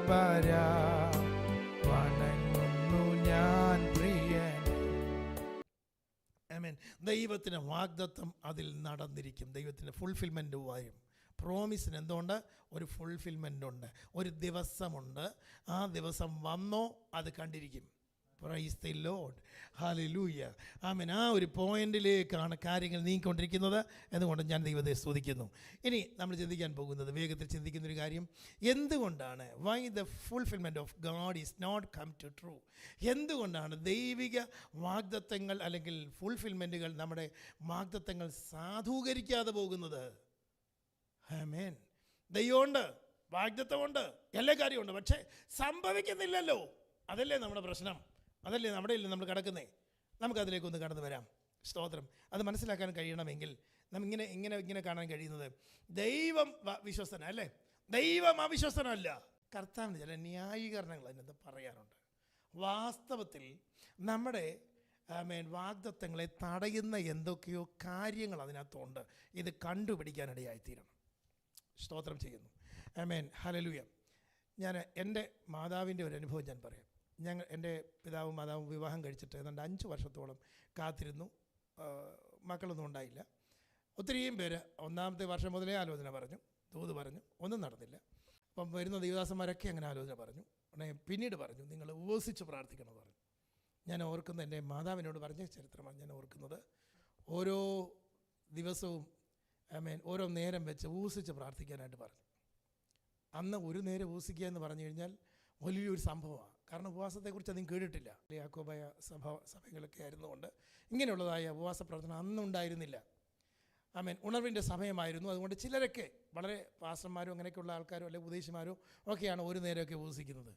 രൂപരാ വണങ്ങുന്നു ഞാൻ പ്രിയനെ. ആമേൻ. ദൈവത്തിന് വാഗ്ദത്തം അതിൽ നടന്നിരിക്കും. ദൈവത്തിൻ്റെ ഫുൾഫിൽമെൻ്റ് വരും. പ്രോമിസിന് എന്തുകൊണ്ട്? ഒരു ഫുൾഫിൽമെൻ്റ് ഉണ്ട്, ഒരു ദിവസമുണ്ട്. ആ ദിവസം വന്നോ അത് കണ്ടിരിക്കും. പ്രൈസ് ദി ലോർഡ്, ഹല്ലേലൂയ, ആമേൻ. ആ ഒരു പോയിന്റിലേക്കാണ് കാര്യങ്ങൾ നീങ്ങിക്കൊണ്ടിരിക്കുന്നത്. എന്നുകൊണ്ട് ഞാൻ ദൈവത്തെ സ്തുതിക്കുന്നു. ഇനി നമ്മൾ ചിന്തിക്കാൻ പോകുന്നത്, വേഗത്തിൽ ചിന്തിക്കുന്നൊരു കാര്യം, എന്തുകൊണ്ടാണ് why the fulfilment of God is not come to true? എന്തുകൊണ്ടാണ് ദൈവിക വാഗ്ദത്തങ്ങൾ അല്ലെങ്കിൽ ഫുൾഫിൽമെൻറ്റുകൾ, നമ്മുടെ വാഗ്ദത്തങ്ങൾ സാധൂകരിക്കാതെ പോകുന്നത്? ആമേൻ. ദൈവമുണ്ട്, വാഗ്ദത്തമുണ്ട്, എല്ലാ കാര്യമുണ്ട്, പക്ഷേ സംഭവിക്കുന്നില്ലല്ലോ. അതല്ലേ നമ്മുടെ പ്രശ്നം, അതല്ലേ നമ്മുടെ ഇല്ല നമ്മൾ കിടക്കുന്നേ. നമുക്കതിലേക്കൊന്ന് കടന്നു വരാം. സ്തോത്രം. അത് മനസ്സിലാക്കാൻ കഴിയണമെങ്കിൽ ഇങ്ങനെ ഇങ്ങനെ ഇങ്ങനെ കാണാൻ കഴിയുന്നത്, ദൈവം വിശ്വസ്തന അല്ലേ, ദൈവം അവിശ്വസ്തനല്ല. കർത്താവിന് ചില ന്യായീകരണങ്ങൾ അതിനകത്ത് പറയാറുണ്ട്. വാസ്തവത്തിൽ നമ്മുടെ വാഗ്ദത്തങ്ങളെ തടയുന്ന എന്തൊക്കെയോ കാര്യങ്ങൾ അതിനകത്തുണ്ട്. ഇത് കണ്ടുപിടിക്കാനിടയായിത്തീരണം. സ്തോത്രം ചെയ്യുന്നു. ആമേൻ, ഹല്ലേലൂയ. ഞാൻ എൻ്റെ മാതാവിൻ്റെ ഒരു അനുഭവം ഞാൻ പറയാം. എൻ്റെ പിതാവും മാതാവും വിവാഹം കഴിച്ചിട്ട് ഏതാണ്ട് 5 വർഷത്തോളം കാത്തിരുന്നു. മക്കളൊന്നും ഉണ്ടായില്ല. ഒത്തിരിയും പേര് 1-ാമത്തെ വർഷം മുതലേ ആലോചന പറഞ്ഞു, ദൂത് പറഞ്ഞു, ഒന്നും നടന്നില്ല. അപ്പം വരുന്ന ദൈവദാസന്മാരൊക്കെ അങ്ങനെ ആലോചന പറഞ്ഞു. ഉടനെ പിന്നീട് പറഞ്ഞു, നിങ്ങൾ ഉപവസിച്ച് പ്രാർത്ഥിക്കണമെന്ന് പറഞ്ഞു. ഞാൻ ഓർക്കുന്ന എൻ്റെ മാതാവിനോട് പറഞ്ഞ ചരിത്രമാണ് ഞാൻ ഓർക്കുന്നത്. ഓരോ ദിവസവും ഓരോ നേരം വെച്ച് ഉപവസിച്ച് പ്രാർത്ഥിക്കാനായിട്ട് പറഞ്ഞു. അന്ന് ഒരു നേരം ഉപവസിക്കുക എന്ന് പറഞ്ഞു കഴിഞ്ഞാൽ വലിയൊരു സംഭവമാണ്. കാരണം ഉപവാസത്തെക്കുറിച്ച് അധികം കേട്ടിട്ടില്ല. യാക്കോബായ സഭകളൊക്കെ ആയിരുന്നുകൊണ്ട് ഇങ്ങനെയുള്ളതായ ഉപവാസ പ്രവർത്തനം അന്നുണ്ടായിരുന്നില്ല. ഉണർവിൻ്റെ സമയമായിരുന്നു. അതുകൊണ്ട് ചിലരൊക്കെ വളരെ പാസ്റ്റർമാരും അങ്ങനെയൊക്കെയുള്ള ആൾക്കാരും അല്ലെങ്കിൽ ഉപദേശിമാരും ഒക്കെയാണ് ഒരു നേരമൊക്കെ ഉപവസിക്കുന്നത്.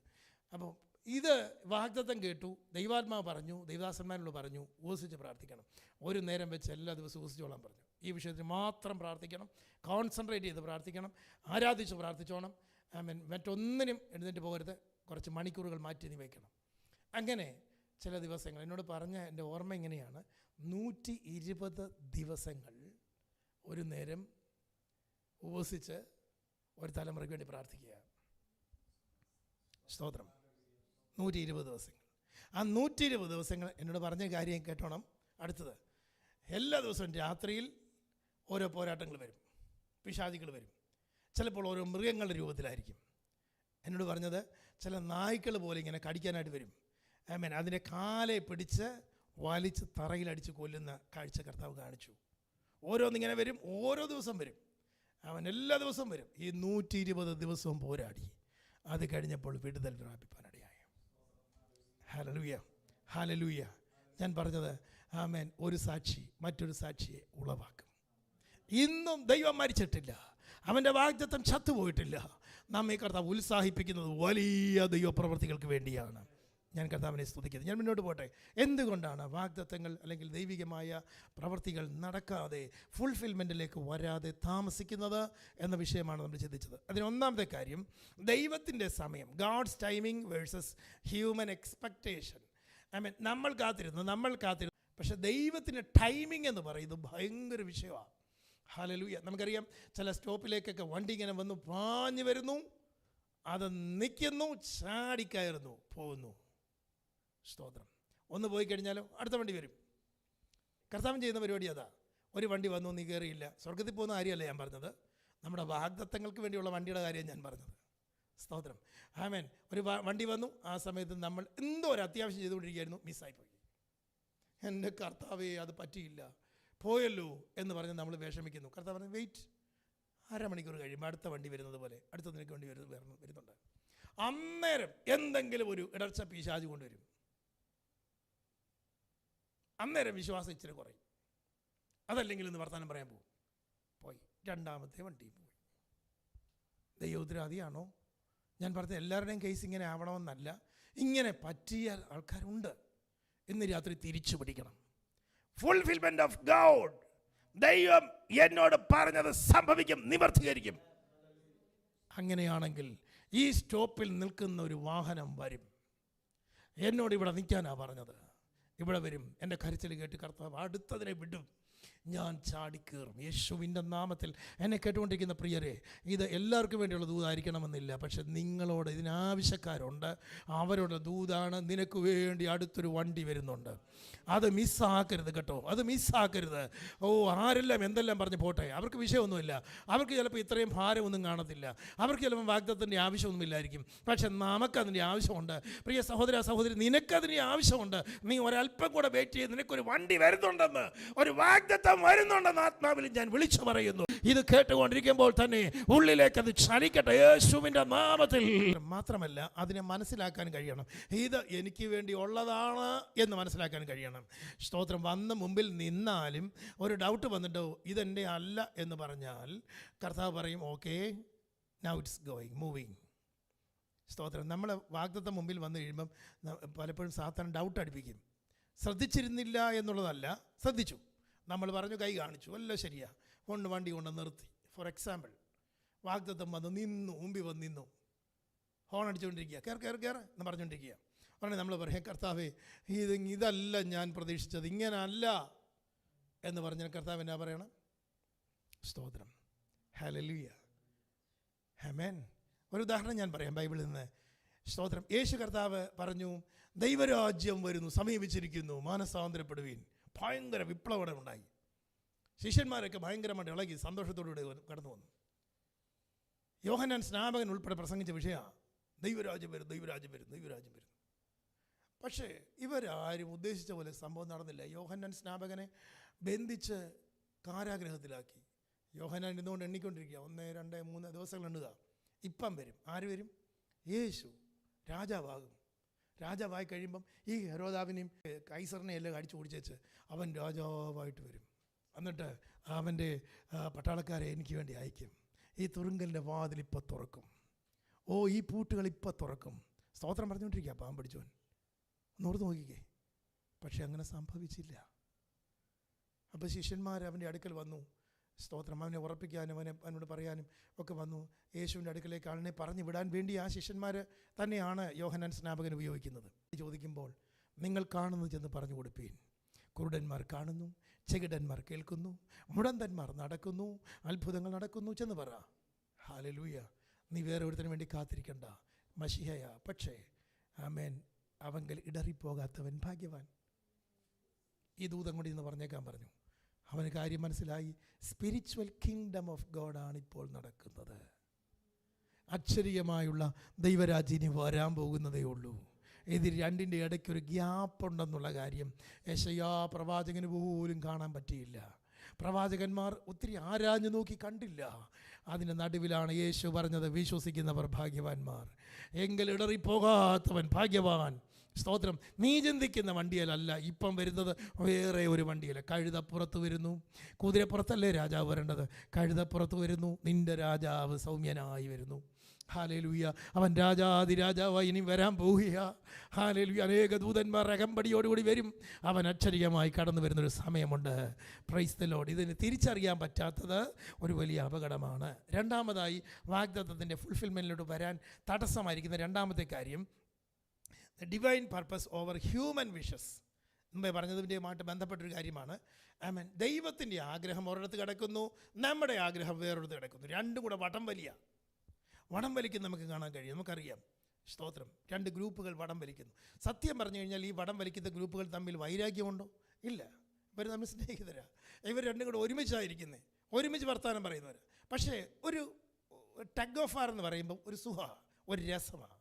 അപ്പോൾ ഇത് വാഗ്ദത്തം കേട്ടു, ദൈവാത്മാവ് പറഞ്ഞു, ദൈവദാസന്മാരോട് പറഞ്ഞു, ഉപവസിച്ച് പ്രാർത്ഥിക്കണം. ഒരു നേരം വെച്ച് എല്ലാ ദിവസവും ഉപവസിച്ചോളാൻ പറഞ്ഞു. ഈ വിഷയത്തിൽ മാത്രം പ്രാർത്ഥിക്കണം, കോൺസെൻട്രേറ്റ് ചെയ്ത് പ്രാർത്ഥിക്കണം, ആരാധിച്ച് പ്രാർത്ഥിച്ചോണം. മറ്റൊന്നിനും എഴുന്നേറ്റ് പോകരുത്, കുറച്ച് മണിക്കൂറുകൾ മാറ്റി നീ വയ്ക്കണം. അങ്ങനെ ചില ദിവസങ്ങൾ എന്നോട് പറഞ്ഞ എൻ്റെ ഓർമ്മ ഇങ്ങനെയാണ്, 120 ദിവസങ്ങൾ ഒരു നേരം ഉപവസിച്ച് ഒരു തലമുറയ്ക്ക് വേണ്ടി പ്രാർത്ഥിക്കുക. സ്തോത്രം. 120 ദിവസങ്ങൾ. ആ 120 ദിവസങ്ങൾ എന്നോട് പറഞ്ഞ കാര്യം കേട്ടോണം. അടുത്തത്, എല്ലാ ദിവസവും രാത്രിയിൽ ഓരോ പോരാട്ടങ്ങൾ വരും, പിശാചുകൾ വരും. ചിലപ്പോൾ ഓരോ മൃഗങ്ങളുടെ രൂപത്തിലായിരിക്കും. എന്നോട് പറഞ്ഞത്, ചില നായ്ക്കൾ പോലെ ഇങ്ങനെ കടിക്കാനായിട്ട് വരും. അതിൻ്റെ കാലെ പിടിച്ച് വലിച്ച് തറയിലടിച്ച് കൊല്ലുന്ന കാഴ്ച കർത്താവ് കാണിച്ചു. ഓരോന്നിങ്ങനെ വരും, ഓരോ ദിവസം വരും. അവൻ എല്ലാ ദിവസവും വരും. ഈ 120 ദിവസവും പോരാടി. അത് കഴിഞ്ഞപ്പോൾ വിടുതൽ പ്രാപിപ്പാനിടയായി. Hallelujah, hallelujah. ഞാൻ പറഞ്ഞത്, ആമേൻ, ഒരു സാക്ഷി മറ്റൊരു സാക്ഷിയെ ഉളവാക്കും. ഇന്നും ദൈവം മരിച്ചിട്ടില്ല, അവൻ്റെ വാഗ്ദത്തം ചത്തുപോയിട്ടില്ല. നമ്മെ കർത്താവ് ഉത്സാഹിപ്പിക്കുന്നത് വലിയ ദൈവപ്രവൃത്തികൾക്ക് വേണ്ടിയാണ്. ഞാൻ കർത്താവിനെ സ്തുതിക്കുന്നത്. ഞാൻ മുന്നോട്ട് പോട്ടെ. എന്തുകൊണ്ടാണ് വാഗ്ദത്തങ്ങൾ അല്ലെങ്കിൽ ദൈവികമായ പ്രവൃത്തികൾ നടക്കാതെ ഫുൾഫിൽമെൻറ്റിലേക്ക് വരാതെ താമസിക്കുന്നത് എന്ന വിഷയമാണ് നമ്മൾ ചിന്തിച്ചത്. അതിന് ഒന്നാമത്തെ കാര്യം, ദൈവത്തിൻ്റെ സമയം, God's timing versus human expectation. നമ്മൾ കാത്തിരുന്നു, പക്ഷേ ദൈവത്തിൻ്റെ ടൈമിംഗ് എന്ന് പറയുന്നത് ഭയങ്കര വിഷയമാണ്. ഹല്ലേലൂയ. നമുക്കറിയാം, ചില സ്റ്റോപ്പിലേക്കൊക്കെ വണ്ടി ഇങ്ങനെ വന്ന് പാഞ്ഞു വരുന്നു, അത് നിൽക്കുന്നു, ചാടിക്കയറുന്നു, പോകുന്നു. സ്തോത്രം. ഒന്ന് പോയി കഴിഞ്ഞാലോ അടുത്ത വണ്ടി വരും. കർത്താവ് ചെയ്യുന്ന പരിപാടി അതാ. ഒരു വണ്ടി വന്നു, നീ കയറിയില്ല. സ്വർഗത്തിൽ പോകുന്ന കാര്യമല്ല ഞാൻ പറഞ്ഞത്, നമ്മുടെ വാഗ്ദത്തങ്ങൾക്ക് വേണ്ടിയുള്ള വണ്ടിയുടെ കാര്യം ഞാൻ പറഞ്ഞത്. സ്തോത്രം. ആമേൻ. ഒരു വണ്ടി വന്നു, ആ സമയത്ത് നമ്മൾ എന്തോ ഒരു അത്യാവശ്യം ചെയ്തുകൊണ്ടിരിക്കുകയായിരുന്നു, മിസ്സായിപ്പോയി. എൻ്റെ കർത്താവേ, അത് പറ്റിയില്ല, പോയല്ലോ എന്ന് പറഞ്ഞ് നമ്മൾ വിഷമിക്കുന്നു. കർത്താവ് പറഞ്ഞു, വെയിറ്റ്, അരമണിക്കൂർ കഴിയുമ്പോൾ അടുത്ത വണ്ടി വരുന്നത് പോലെ അടുത്ത നിനക്ക് വണ്ടി വരുന്നുണ്ട്. അന്നേരം എന്തെങ്കിലും ഒരു ഇടർച്ച പിശാച് കൊണ്ടുവരും. അന്നേരം വിശ്വാസം ഇച്ചിരി കുറയും. അതല്ലെങ്കിൽ ഇന്ന് വർത്തമാനം പറയാൻ പോകും, പോയി രണ്ടാമത്തെ വണ്ടിയും പോയി. ദൈവോത്തരവാദിയാണോ? ഞാൻ പറഞ്ഞ എല്ലാവരുടെയും കേസ് ഇങ്ങനെ ആവണമെന്നല്ല, ഇങ്ങനെ പറ്റിയ ആൾക്കാരുണ്ട്. ഇന്ന് രാത്രി തിരിച്ചു പിടിക്കണം. ഫുൾഫിൽമെന്റ് ഓഫ് ഗോഡ്, ദൈവം എന്നോട് പറഞ്ഞത് സംഭവിക്കും, നിവർത്തീകരിക്കും. അങ്ങനെയാണെങ്കിൽ ഈ സ്റ്റോപ്പിൽ നിൽക്കുന്ന ഒരു വാഹനം വരും. എന്നോട് ഇവിടെ നിൽക്കാനാണ് പറഞ്ഞത്, ഇവിടെ വരും. എൻ്റെ കരച്ചിൽ കേട്ട് കർത്താവ് അടുത്തതിനെ വിടും. ഞാൻ ചാടിക്കേറും. യേശുവിൻ്റെ നാമത്തിൽ എന്നെ കേട്ടുകൊണ്ടിരിക്കുന്ന പ്രിയരെ, ഇത് എല്ലാവർക്കും വേണ്ടിയുള്ള ദൂതായിരിക്കണമെന്നില്ല. പക്ഷെ നിങ്ങളോട് ഇതിനാവശ്യക്കാരുണ്ട്, അവരുടെ ദൂതാണ്. നിനക്ക് വേണ്ടി അടുത്തൊരു വണ്ടി വരുന്നുണ്ട്, അത് മിസ്സാക്കരുത് കേട്ടോ, അത് മിസ്സാക്കരുത്. ആരെല്ലാം എന്തെല്ലാം പറഞ്ഞ് പോട്ടെ, അവർക്ക് വിഷയമൊന്നുമില്ല. അവർക്ക് ചിലപ്പോൾ ഇത്രയും ഭാരമൊന്നും കാണത്തില്ല, അവർക്ക് ചിലപ്പോൾ വാഗ്ദത്തത്തിൻ്റെ ആവശ്യമൊന്നുമില്ലായിരിക്കും. പക്ഷെ നമുക്കതിൻ്റെ ആവശ്യമുണ്ട്. പ്രിയ സഹോദര സഹോദരി, നിനക്കതിൻ്റെ ആവശ്യമുണ്ട്. നീ ഒരല്പം കൂടെ വെയിറ്റ് ചെയ്ത്, നിനക്കൊരു വണ്ടി വരുന്നുണ്ടെന്ന്, ഒരു വാഗ്ദത്തം വരുന്നുണ്ടെന്ന് ആത്മാവിൽ ഞാൻ വിളിച്ചു പറയുന്നു. ഇത് കേട്ടുകൊണ്ടിരിക്കുമ്പോൾ തന്നെ ഉള്ളിലേക്ക് അത് ചലിക്കട്ടെ യേശുവിൻ്റെ നാമത്തിൽ. മാത്രമല്ല, അതിനെ മനസ്സിലാക്കാൻ കഴിയണം. ഇത് എനിക്ക് വേണ്ടി ഉള്ളതാണ് എന്ന് മനസ്സിലാക്കാൻ കഴിയണം. സ്തോത്രം. വന്ന് മുമ്പിൽ നിന്നാലും ഒരു ഡൗട്ട് വന്നിട്ടോ ഇതെൻ്റെ അല്ല എന്ന് പറഞ്ഞാൽ കർത്താവ് പറയും, okay, now it's going, moving. സ്തോത്രം. നമ്മൾ വാഗ്ദത്തം മുമ്പിൽ വന്നു കഴിയുമ്പം പലപ്പോഴും സാത്താൻ ഡൗട്ട് അടുപ്പിക്കും. ശ്രദ്ധിച്ചിരുന്നില്ല എന്നുള്ളതല്ല, ശ്രദ്ധിച്ചു, നമ്മൾ പറഞ്ഞു, കൈ കാണിച്ചു, എല്ലാം ശരിയാ, വണ്ടി കൊണ്ട് നിർത്തി. ഫോർ എക്സാമ്പിൾ, വാഗ്ദത്തം വന്ന് നിന്നു, മുമ്പിൽ വന്ന് നിന്നു, ഹോൺ അടിച്ചുകൊണ്ടിരിക്കുക, കയർ എന്ന് പറഞ്ഞുകൊണ്ടിരിക്കുക. ഉടനെ നമ്മൾ പറയാം, കർത്താവേ ഇതല്ല ഞാൻ പ്രതീക്ഷിച്ചത്, ഇങ്ങനല്ല എന്ന് പറഞ്ഞാൽ കർത്താവ് എന്നാ പറയണം? സ്തോത്രം. ഹല്ലേലൂയ, ആമേൻ. ഒരു ഉദാഹരണം ഞാൻ പറയാം ബൈബിളിൽ നിന്ന്. സ്തോത്രം. യേശു കർത്താവ് പറഞ്ഞു, ദൈവരാജ്യം വരുന്നു, സമീപിച്ചിരിക്കുന്നു, മാനസാന്തരപ്പെടുവീൻ. ഭയങ്കര വിപ്ലവം ഉണ്ടായി. ശിഷ്യന്മാരൊക്കെ ഭയങ്കരമായിട്ട് ഇളകി സന്തോഷത്തോടുകൂടി കടന്നു വന്നു. യോഹന്നാൻ സ്നാപകൻ ഉൾപ്പെടെ പ്രസംഗിച്ച വിഷയമാണ് ദൈവരാജ്യം വരും, ദൈവരാജ്യം വരും, ദൈവരാജ്യം വരും. പക്ഷേ ഇവരാരും ഉദ്ദേശിച്ച പോലെ സംഭവം നടന്നില്ല. യോഹന്നാൻ സ്നാപകനെ ബന്ധിച്ച് കാരാഗ്രഹത്തിലാക്കി. യോഹന്നാൻ ഇരുന്നുകൊണ്ട് എണ്ണിക്കൊണ്ടിരിക്കുക, 1, 2, 3 ദിവസങ്ങൾ എണ്ണുക. ഇപ്പം വരും. ആര് വരും? യേശു രാജാവാകും. രാജാവായി കഴിയുമ്പം ഈ ഹെരോദാവിനെയും കൈസറിനെയും എല്ലാം അടിച്ചു ഓടിച്ചേച്ച് അവൻ രാജാവായിട്ട് വരും. എന്നിട്ട് അവൻ്റെ പട്ടാളക്കാരെ എനിക്ക് വേണ്ടി അയക്കും. ഈ തുറുങ്കലിൻ്റെ വാതിൽ ഇപ്പം തുറക്കും. ഈ പൂട്ടുകൾ ഇപ്പം തുറക്കും. സ്തോത്രം പറഞ്ഞുകൊണ്ടിരിക്കുക പാവം പിടിച്ചവൻ. ഒന്നോർത്ത് നോക്കിക്കേ. പക്ഷെ അങ്ങനെ സംഭവിച്ചില്ല. അപ്പോൾ ശിഷ്യന്മാർ അവൻ്റെ അടുക്കൽ വന്നു. സ്തോത്രം. അവനെ ഉറപ്പിക്കാനും അവനോട് പറയാനും ഒക്കെ വന്നു. യേശുവിൻ്റെ അടുക്കലേക്ക് ആളിനെ പറഞ്ഞു വിടാൻ വേണ്ടി ആ ശിഷ്യന്മാർ തന്നെയാണ് യോഹന്നാൻ സ്നാപകൻ ഉപയോഗിക്കുന്നത്. ചോദിക്കുമ്പോൾ നിങ്ങൾ കാണുന്നത് ചെന്ന് പറഞ്ഞു കൊടുപ്പീൻ. കുരുടന്മാർ കാണുന്നു, ചെകിടന്മാർ കേൾക്കുന്നു, മുടന്തന്മാർ നടക്കുന്നു, അത്ഭുതങ്ങൾ നടക്കുന്നു ചെന്ന് പറ. ഹല്ലേലൂയ. നീ വേറെ ഒരുത്തന് വേണ്ടി കാത്തിരിക്കണ്ട, മശിഹയ. പക്ഷേ ആമേൻ, അവങ്കൽ ഇടറിപ്പോകാത്തവൻ ഭാഗ്യവാൻ. ഈ ദൂതം കൊണ്ട് ഇന്ന് പറഞ്ഞേക്കാൻ പറഞ്ഞു. അവന് കാര്യം മനസ്സിലായി. സ്പിരിച്വൽ കിങ്ഡം ഓഫ് ഗോഡാണ് ഇപ്പോൾ നടക്കുന്നത്. അക്ഷരീയമായുള്ള ദൈവരാജ്യം വരാൻ പോകുന്നതേ ഉള്ളൂ. ഇത് രണ്ടിൻ്റെ ഇടയ്ക്കൊരു ഗ്യാപ്പുണ്ടെന്നുള്ള കാര്യം യെശയ്യാ പ്രവാചകന് പോലും കാണാൻ പറ്റിയില്ല. പ്രവാചകന്മാർ ഒത്തിരി ആരാഞ്ഞു നോക്കി കണ്ടില്ല. അതിന് നടുവിലാണ് യേശു പറഞ്ഞത്, വിശ്വസിക്കുന്നവർ ഭാഗ്യവാന്മാർ, എങ്കിൽ ഇടറിപ്പോകാത്തവൻ ഭാഗ്യവാൻ. സ്തോത്രം. നീ ചിന്തിക്കുന്ന വണ്ടിയിലല്ല ഇപ്പം വരുന്നത്, വേറെ ഒരു വണ്ടിയല്ല. കഴുതപ്പുറത്ത് വരുന്നു. കുതിരപ്പുറത്തല്ലേ രാജാവ് വരേണ്ടത്? കഴുതപ്പുറത്ത് വരുന്നു. നിൻ്റെ രാജാവ് സൗമ്യനായി വരുന്നു. ഹല്ലേലൂയ. അവൻ രാജാതിരാജാവായി ഇനി വരാൻ പോവുക. ഹല്ലേലൂയ. അനേക ദൂതന്മാർ അകമ്പടിയോടുകൂടി വരും. അവൻ അക്ഷരീയമായി കടന്നു വരുന്നൊരു സമയമുണ്ട്. Praise the Lord. ഇതിന് തിരിച്ചറിയാൻ പറ്റാത്തത് ഒരു വലിയ അപകടമാണ്. രണ്ടാമതായി, വാഗ്ദത്തത്തിൻ്റെ ഫുൾഫിൽമെൻറ്റിലോട്ട് വരാൻ തടസ്സമായിരിക്കുന്ന രണ്ടാമത്തെ കാര്യം, the divine purpose over human wishes. മുമ്പേ പറഞ്ഞതിൻ്റെയുമായിട്ട് ബന്ധപ്പെട്ടൊരു കാര്യമാണ്. ആമേൻ. ദൈവത്തിൻ്റെ ആഗ്രഹം ഒരിടത്ത് കിടക്കുന്നു, നമ്മുടെ ആഗ്രഹം വേറൊരിടത്ത് കിടക്കുന്നു. രണ്ടും കൂടെ വടം വലിക്കുന്ന നമുക്ക് കാണാൻ കഴിയും. നമുക്കറിയാം. സ്തോത്രം. 2 ഗ്രൂപ്പുകൾ വടം വലിക്കുന്നു. സത്യം പറഞ്ഞു കഴിഞ്ഞാൽ ഈ വടം വലിക്കുന്ന ഗ്രൂപ്പുകൾ തമ്മിൽ വൈരാഗ്യമുണ്ടോ? ഇല്ല. ഇവർ തമ്മിൽ സ്നേഹിതരാ. ഇവർ രണ്ടും കൂടെ ഒരുമിച്ചായിരിക്കുന്നത്, ഒരുമിച്ച് വർത്തമാനം പറയുന്നവർ. പക്ഷേ ഒരു ടഗ് ഓഫ് വാർ എന്ന് പറയുമ്പോൾ ഒരു ഒരു രസമാണ്.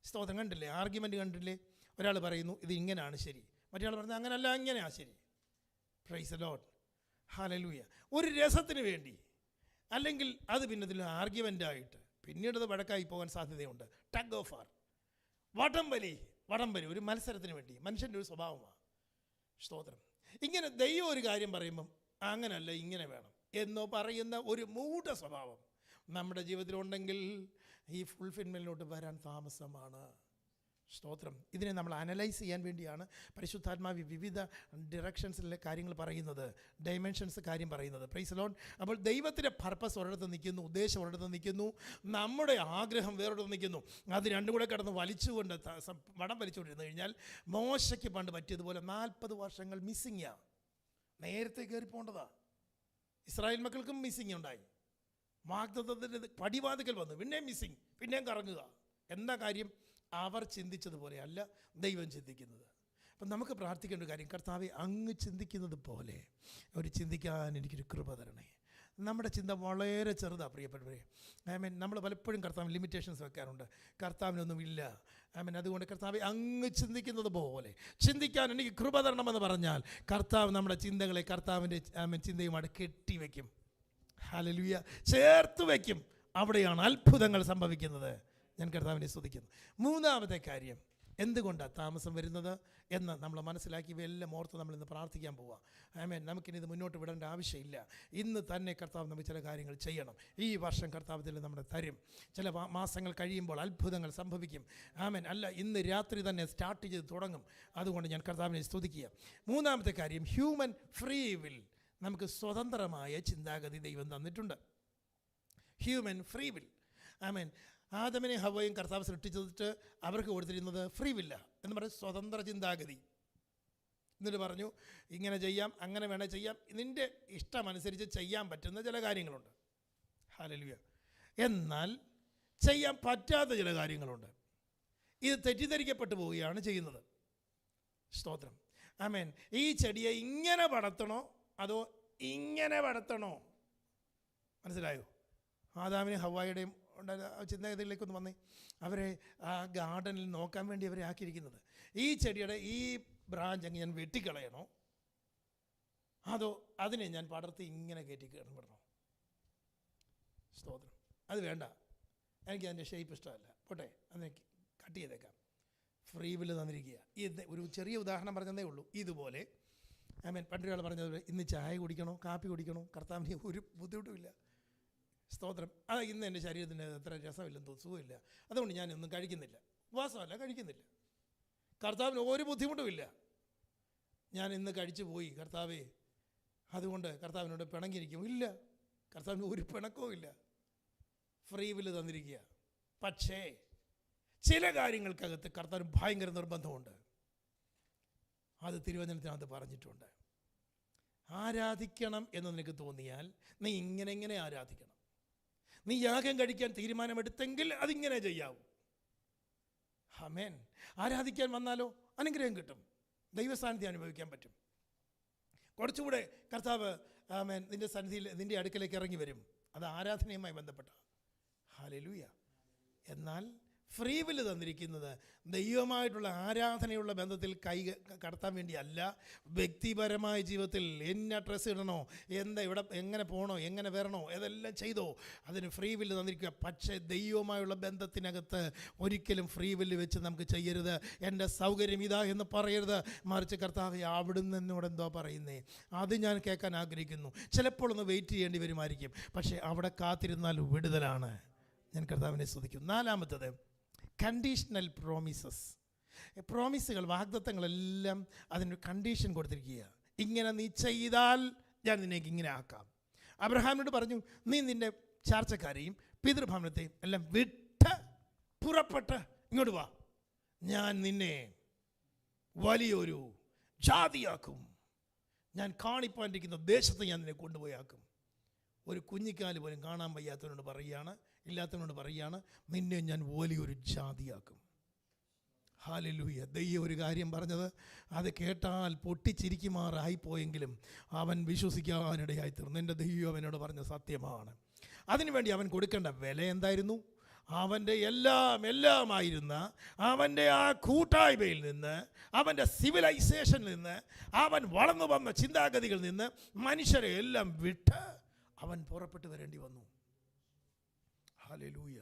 സ്തോത്രം. കണ്ടില്ലേ? ആർഗ്യുമെൻ്റ് കണ്ടില്ലേ? ഒരാൾ പറയുന്നു ഇത് ഇങ്ങനെയാണ് ശരി, മറ്റൊരാൾ പറയുന്നത് അങ്ങനല്ല, ഇങ്ങനെയാണ് ശരി. Praise the Lord. ഹല്ലേലൂയ. ഒരു രസത്തിന് വേണ്ടി, അല്ലെങ്കിൽ അത് പിന്നെ ഇതിൽ ആർഗ്യുമെൻ്റായിട്ട് പിന്നീട് അത് വഴക്കായി പോകാൻ സാധ്യതയുണ്ട്. ടഗ് ഓഫ് വാർ, വടംവലി ഒരു മത്സരത്തിന് വേണ്ടി. മനുഷ്യൻ്റെ ഒരു സ്വഭാവമാണ്. സ്തോത്രം. ഇങ്ങനെ ദൈവം ഒരു കാര്യം പറയുമ്പം അങ്ങനല്ല, ഇങ്ങനെ വേണം എന്നോ പറയുന്ന ഒരു മൂഢ സ്വഭാവം നമ്മുടെ ജീവിതത്തിലുണ്ടെങ്കിൽ ഈ ഫുൾഫിൽമെൻറ്റിലോട്ട് വരാൻ താമസമാണ്. സ്തോത്രം. ഇതിനെ നമ്മൾ അനലൈസ് ചെയ്യാൻ വേണ്ടിയാണ് പരിശുദ്ധാത്മാവ് വിവിധ ഡിറക്ഷൻസിലെ കാര്യങ്ങൾ പറയുന്നത്, ഡൈമെൻഷൻസ് കാര്യം പറയുന്നത്. Praise Lord. അപ്പോൾ ദൈവത്തിൻ്റെ പർപ്പസ് ഒരിടത്ത് നിൽക്കുന്നു, ഉദ്ദേശം ഒരിടത്ത് നിൽക്കുന്നു, നമ്മുടെ ആഗ്രഹം വേറൊരിടത്ത് നിൽക്കുന്നു. അത് രണ്ടും കൂടെ കിടന്ന് വലിച്ചുകൊണ്ട് വടം വലിച്ചുകൊണ്ടിരുന്നു കഴിഞ്ഞാൽ മോശയ്ക്ക് പണ്ട് പറ്റിയതുപോലെ 40 വർഷങ്ങൾ മിസ്സിങ്ങാണ്. നേരത്തെ കയറിപ്പോണ്ടതാ. ഇസ്രായേൽ മക്കൾക്കും മിസ്സിങ് ഉണ്ടായി. വാഗ്ദത്തത്തിൻ്റെ പടിവാതിക്കൽ വന്നു, പിന്നെയും മിസ്സിങ്, പിന്നെയും കറങ്ങുക. എന്താ കാര്യം? അവർ ചിന്തിച്ചതുപോലെ അല്ല ദൈവം ചിന്തിക്കുന്നത്. അപ്പം നമുക്ക് പ്രാർത്ഥിക്കേണ്ട കാര്യം, കർത്താവെ അങ്ങ് ചിന്തിക്കുന്നത് പോലെ ഒരു ചിന്തിക്കാൻ എനിക്കൊരു കൃപ തരണേ. നമ്മുടെ ചിന്ത വളരെ ചെറുതാണ് പ്രിയപ്പെട്ടവരെ. നമ്മൾ പലപ്പോഴും കർത്താവിന് ലിമിറ്റേഷൻസ് വെക്കാറുണ്ട്. കർത്താവിനൊന്നുമില്ല. അതുകൊണ്ട് കർത്താവെ അങ്ങ് ചിന്തിക്കുന്നത് പോലെ ചിന്തിക്കാൻ എനിക്ക് കൃപ തരണമെന്ന് പറഞ്ഞാൽ കർത്താവ് നമ്മുടെ ചിന്തകളെ കർത്താവിൻ്റെ ചിന്തയുമായിട്ട് കെട്ടിവെക്കും. ഹല്ലേലൂയ, ചേർത്ത് വയ്ക്കും. അവിടെയാണ് അത്ഭുതങ്ങൾ സംഭവിക്കുന്നത്. ഞാൻ കർത്താവിനെ സ്തുതിക്കുന്നു. മൂന്നാമത്തെ കാര്യം, എന്തുകൊണ്ടാണ് താമസം വരുന്നത് എന്ന് നമ്മൾ മനസ്സിലാക്കി ഇവയെല്ലാം ഓർത്ത് നമ്മളിന്ന് പ്രാർത്ഥിക്കാൻ പോവുക. നമുക്കിനി ഇത് മുന്നോട്ട് വിടേണ്ട ആവശ്യമില്ല. ഇന്ന് തന്നെ കർത്താവ് നമുക്ക് ചില കാര്യങ്ങൾ ചെയ്യണം. ഈ വർഷം കർത്താവ് നമ്മുടെ തരും. ചില മാസങ്ങൾ കഴിയുമ്പോൾ അത്ഭുതങ്ങൾ സംഭവിക്കും. അല്ല, ഇന്ന് രാത്രി തന്നെ സ്റ്റാർട്ട് ചെയ്ത് തുടങ്ങും. അതുകൊണ്ട് ഞാൻ കർത്താവിനെ സ്തുതിക്കുക. മൂന്നാമത്തെ കാര്യം, ഹ്യൂമൻ ഫ്രീ വിൽ. നമുക്ക് സ്വതന്ത്രമായ ചിന്താഗതി ദൈവം തന്നിട്ടുണ്ട്. Human free will. ആദമിനെ ഹവ്വയും കർത്താവ് സൃഷ്ടിച്ചിട്ട് അവർക്ക് കൊടുത്തിരുന്നത് ഫ്രീ വില്ല എന്ന് പറഞ്ഞാൽ സ്വതന്ത്ര ചിന്താഗതി. എന്നിട്ട് പറഞ്ഞു, ഇങ്ങനെ ചെയ്യാം, അങ്ങനെ വേണേൽ ചെയ്യാം, നിൻ്റെ ഇഷ്ടമനുസരിച്ച് ചെയ്യാൻ പറ്റുന്ന ചില കാര്യങ്ങളുണ്ട്. ഹല്ലേലൂയ. എന്നാൽ ചെയ്യാൻ പറ്റാത്ത ചില കാര്യങ്ങളുണ്ട്. ഇത് തെറ്റിദ്ധരിക്കപ്പെട്ടു പോവുകയാണ് ചെയ്യുന്നത്. സ്തോത്രം. ഈ ചെടിയെ ഇങ്ങനെ വളർത്തണോ അതോ ഇങ്ങനെ വളർത്തണോ? മനസ്സിലായോ? ആദാമിനെ ഹവ്വായുടെയും ചിന്താഗതിയിലേക്കൊന്ന് വന്നേ. അവരെ ആ ഗാർഡനിൽ നോക്കാൻ വേണ്ടി അവരെ ആക്കിയിരിക്കുന്നത്. ഈ ചെടിയുടെ ഈ ബ്രാഞ്ച് അങ്ങ് ഞാൻ വെട്ടിക്കളയണോ അതോ അതിനെ ഞാൻ പടർത്തി ഇങ്ങനെ കയറ്റി കിടണോ? സ്തോത്രം. അത് വേണ്ട, എനിക്ക് അതിൻ്റെ ഷേപ്പ് ഇഷ്ടമല്ല, പോട്ടെ, അതിനെ കട്ട് ചെയ്തേക്കാം. ഫ്രീ വില്ല് തന്നിരിക്കുക. ഇത് ഒരു ചെറിയ ഉദാഹരണം പറഞ്ഞതേ ഉള്ളൂ. ഇതുപോലെ പണ്ടൊരാൾ പറഞ്ഞതുപോലെ, ഇന്ന് ചായ കുടിക്കണോ കാപ്പി കുടിക്കണോ കർത്താവിന് ഒരു ബുദ്ധിമുട്ടുമില്ല. സ്തോത്രം. ഇന്ന് എൻ്റെ ശരീരത്തിന് അത്ര രസമില്ലെന്ന് സുഖമില്ല, അതുകൊണ്ട് ഞാനൊന്നും കഴിക്കുന്നില്ല. ഉപവാസമല്ല, കഴിക്കുന്നില്ല. കർത്താവിന് ഒരു ബുദ്ധിമുട്ടുമില്ല. ഞാൻ ഇന്ന് കഴിച്ചു പോയി കർത്താവേ, അതുകൊണ്ട് കർത്താവിനോട് പിണങ്ങിയിരിക്കും. ഇല്ല, കർത്താവിന് ഒരു പിണക്കവും ഇല്ല. ഫ്രീ വില്ല് തന്നിരിക്കുക. പക്ഷേ ചില കാര്യങ്ങൾക്കകത്ത് കർത്താവിന് ഭയങ്കര നിർബന്ധമുണ്ട്. അത് തിരുവചനത്തിനകത്ത് പറഞ്ഞിട്ടുണ്ട്. ആരാധിക്കണം എന്ന് നിനക്ക് തോന്നിയാൽ നീ ഇങ്ങനെ ആരാധിക്കണം. നീ യാഗം കഴിക്കാൻ തീരുമാനമെടുത്തെങ്കിൽ അതിങ്ങനെ ചെയ്യാവൂ. ആമേൻ. ആരാധിക്കാൻ വന്നാലോ അനുഗ്രഹം കിട്ടും, ദൈവസാന്നിധ്യം അനുഭവിക്കാൻ പറ്റും. കുറച്ചുകൂടെ കർത്താവ് നിൻ്റെ സന്നിധിയിൽ നിൻ്റെ അടുക്കലേക്ക് ഇറങ്ങി വരും. അത് ആരാധനയുമായി ബന്ധപ്പെട്ട. ഹല്ലേലൂയ. എന്നാൽ ഫ്രീ വില്ല് തന്നിരിക്കുന്നത് ദൈവമായിട്ടുള്ള ആരാധനയുള്ള ബന്ധത്തിൽ കൈ കടത്താൻ വേണ്ടിയല്ല. വ്യക്തിപരമായ ജീവിതത്തിൽ എന്ന ഡ്രസ്സ് ഇടണോ, ഇവിടെ എങ്ങനെ പോകണോ, എങ്ങനെ വരണോ, ഇതെല്ലാം ചെയ്തോ, അതിന് ഫ്രീ വില്ല് തന്നിരിക്കുക. പക്ഷേ ദൈവമായുള്ള ബന്ധത്തിനകത്ത് ഒരിക്കലും ഫ്രീ വില്ല് വെച്ച് നമുക്ക് ചെയ്യരുത്. എൻ്റെ സൗകര്യം ഇതാ എന്ന് പറയരുത്. മറിച്ച് കർത്താവ് അവിടുന്ന് എന്നോട് എന്തോ പറയുന്നേ അത് ഞാൻ കേൾക്കാൻ ആഗ്രഹിക്കുന്നു. ചിലപ്പോൾ ഒന്ന് വെയിറ്റ് ചെയ്യേണ്ടി വരുമായിരിക്കും, പക്ഷേ അവിടെ കാത്തിരുന്നാൽ വിടുതലാണ്. ഞാൻ കർത്താവിനെ സ്തുതിക്കും. നാലാമത്തത്, കണ്ടീഷണൽ പ്രോമിസസ്. പ്രോമിസുകൾ, വാഗ്ദത്തങ്ങളെല്ലാം അതിനൊരു കണ്ടീഷൻ കൊടുത്തിരിക്കുക. ഇങ്ങനെ നീ ചെയ്താൽ ഞാൻ നിന്നേക്ക് ഇങ്ങനെ ആക്കാം. അബ്രഹാമിനോട് പറഞ്ഞു, നീ നിൻ്റെ ചാർച്ചക്കാരെയും പിതൃഭവനത്തെയും എല്ലാം വിട്ട് പുറപ്പെട്ട് ഇങ്ങോട്ട് വാ, ഞാൻ നിന്നെ വലിയൊരു ജാതിയാക്കും, ഞാൻ കാണിപ്പാനിരിക്കുന്ന ദേശത്ത് ഞാൻ നിന്നെ കൊണ്ടുപോയി ആക്കും. ഒരു കുഞ്ഞിക്കാല് പോലും കാണാൻ വയ്യാത്തവനോട് പറയുകയാണ്, ഇല്ലാത്തവനോട് പറയുകയാണ്, നിന്നെ ഞാൻ വലിയൊരു ജാതിയാക്കും. ഹല്ലേലൂയ. ദൈവം ഒരു കാര്യം പറഞ്ഞത് അത് കേട്ടാൽ പൊട്ടിച്ചിരിക്കുമാറായിപ്പോയെങ്കിലും അവൻ വിശ്വസിക്കാനിടയായി തീർന്നു. എൻ്റെ ദൈവം അവനോട് പറഞ്ഞ സത്യമാണ്. അതിനുവേണ്ടി അവൻ കൊടുക്കേണ്ട വില എന്തായിരുന്നു? അവൻ്റെ എല്ലാമായിരുന്ന അവൻ്റെ ആ കൂട്ടായ്മയിൽ നിന്ന്, അവൻ്റെ സിവിലൈസേഷനിൽ നിന്ന്, അവൻ വളർന്നു വന്ന ചിന്താഗതികളിൽ നിന്ന് മനുഷ്യരെ എല്ലാം വിട്ട് അവൻ പുറപ്പെട്ടു വരേണ്ടി വന്നു. ഹല്ലേലൂയ.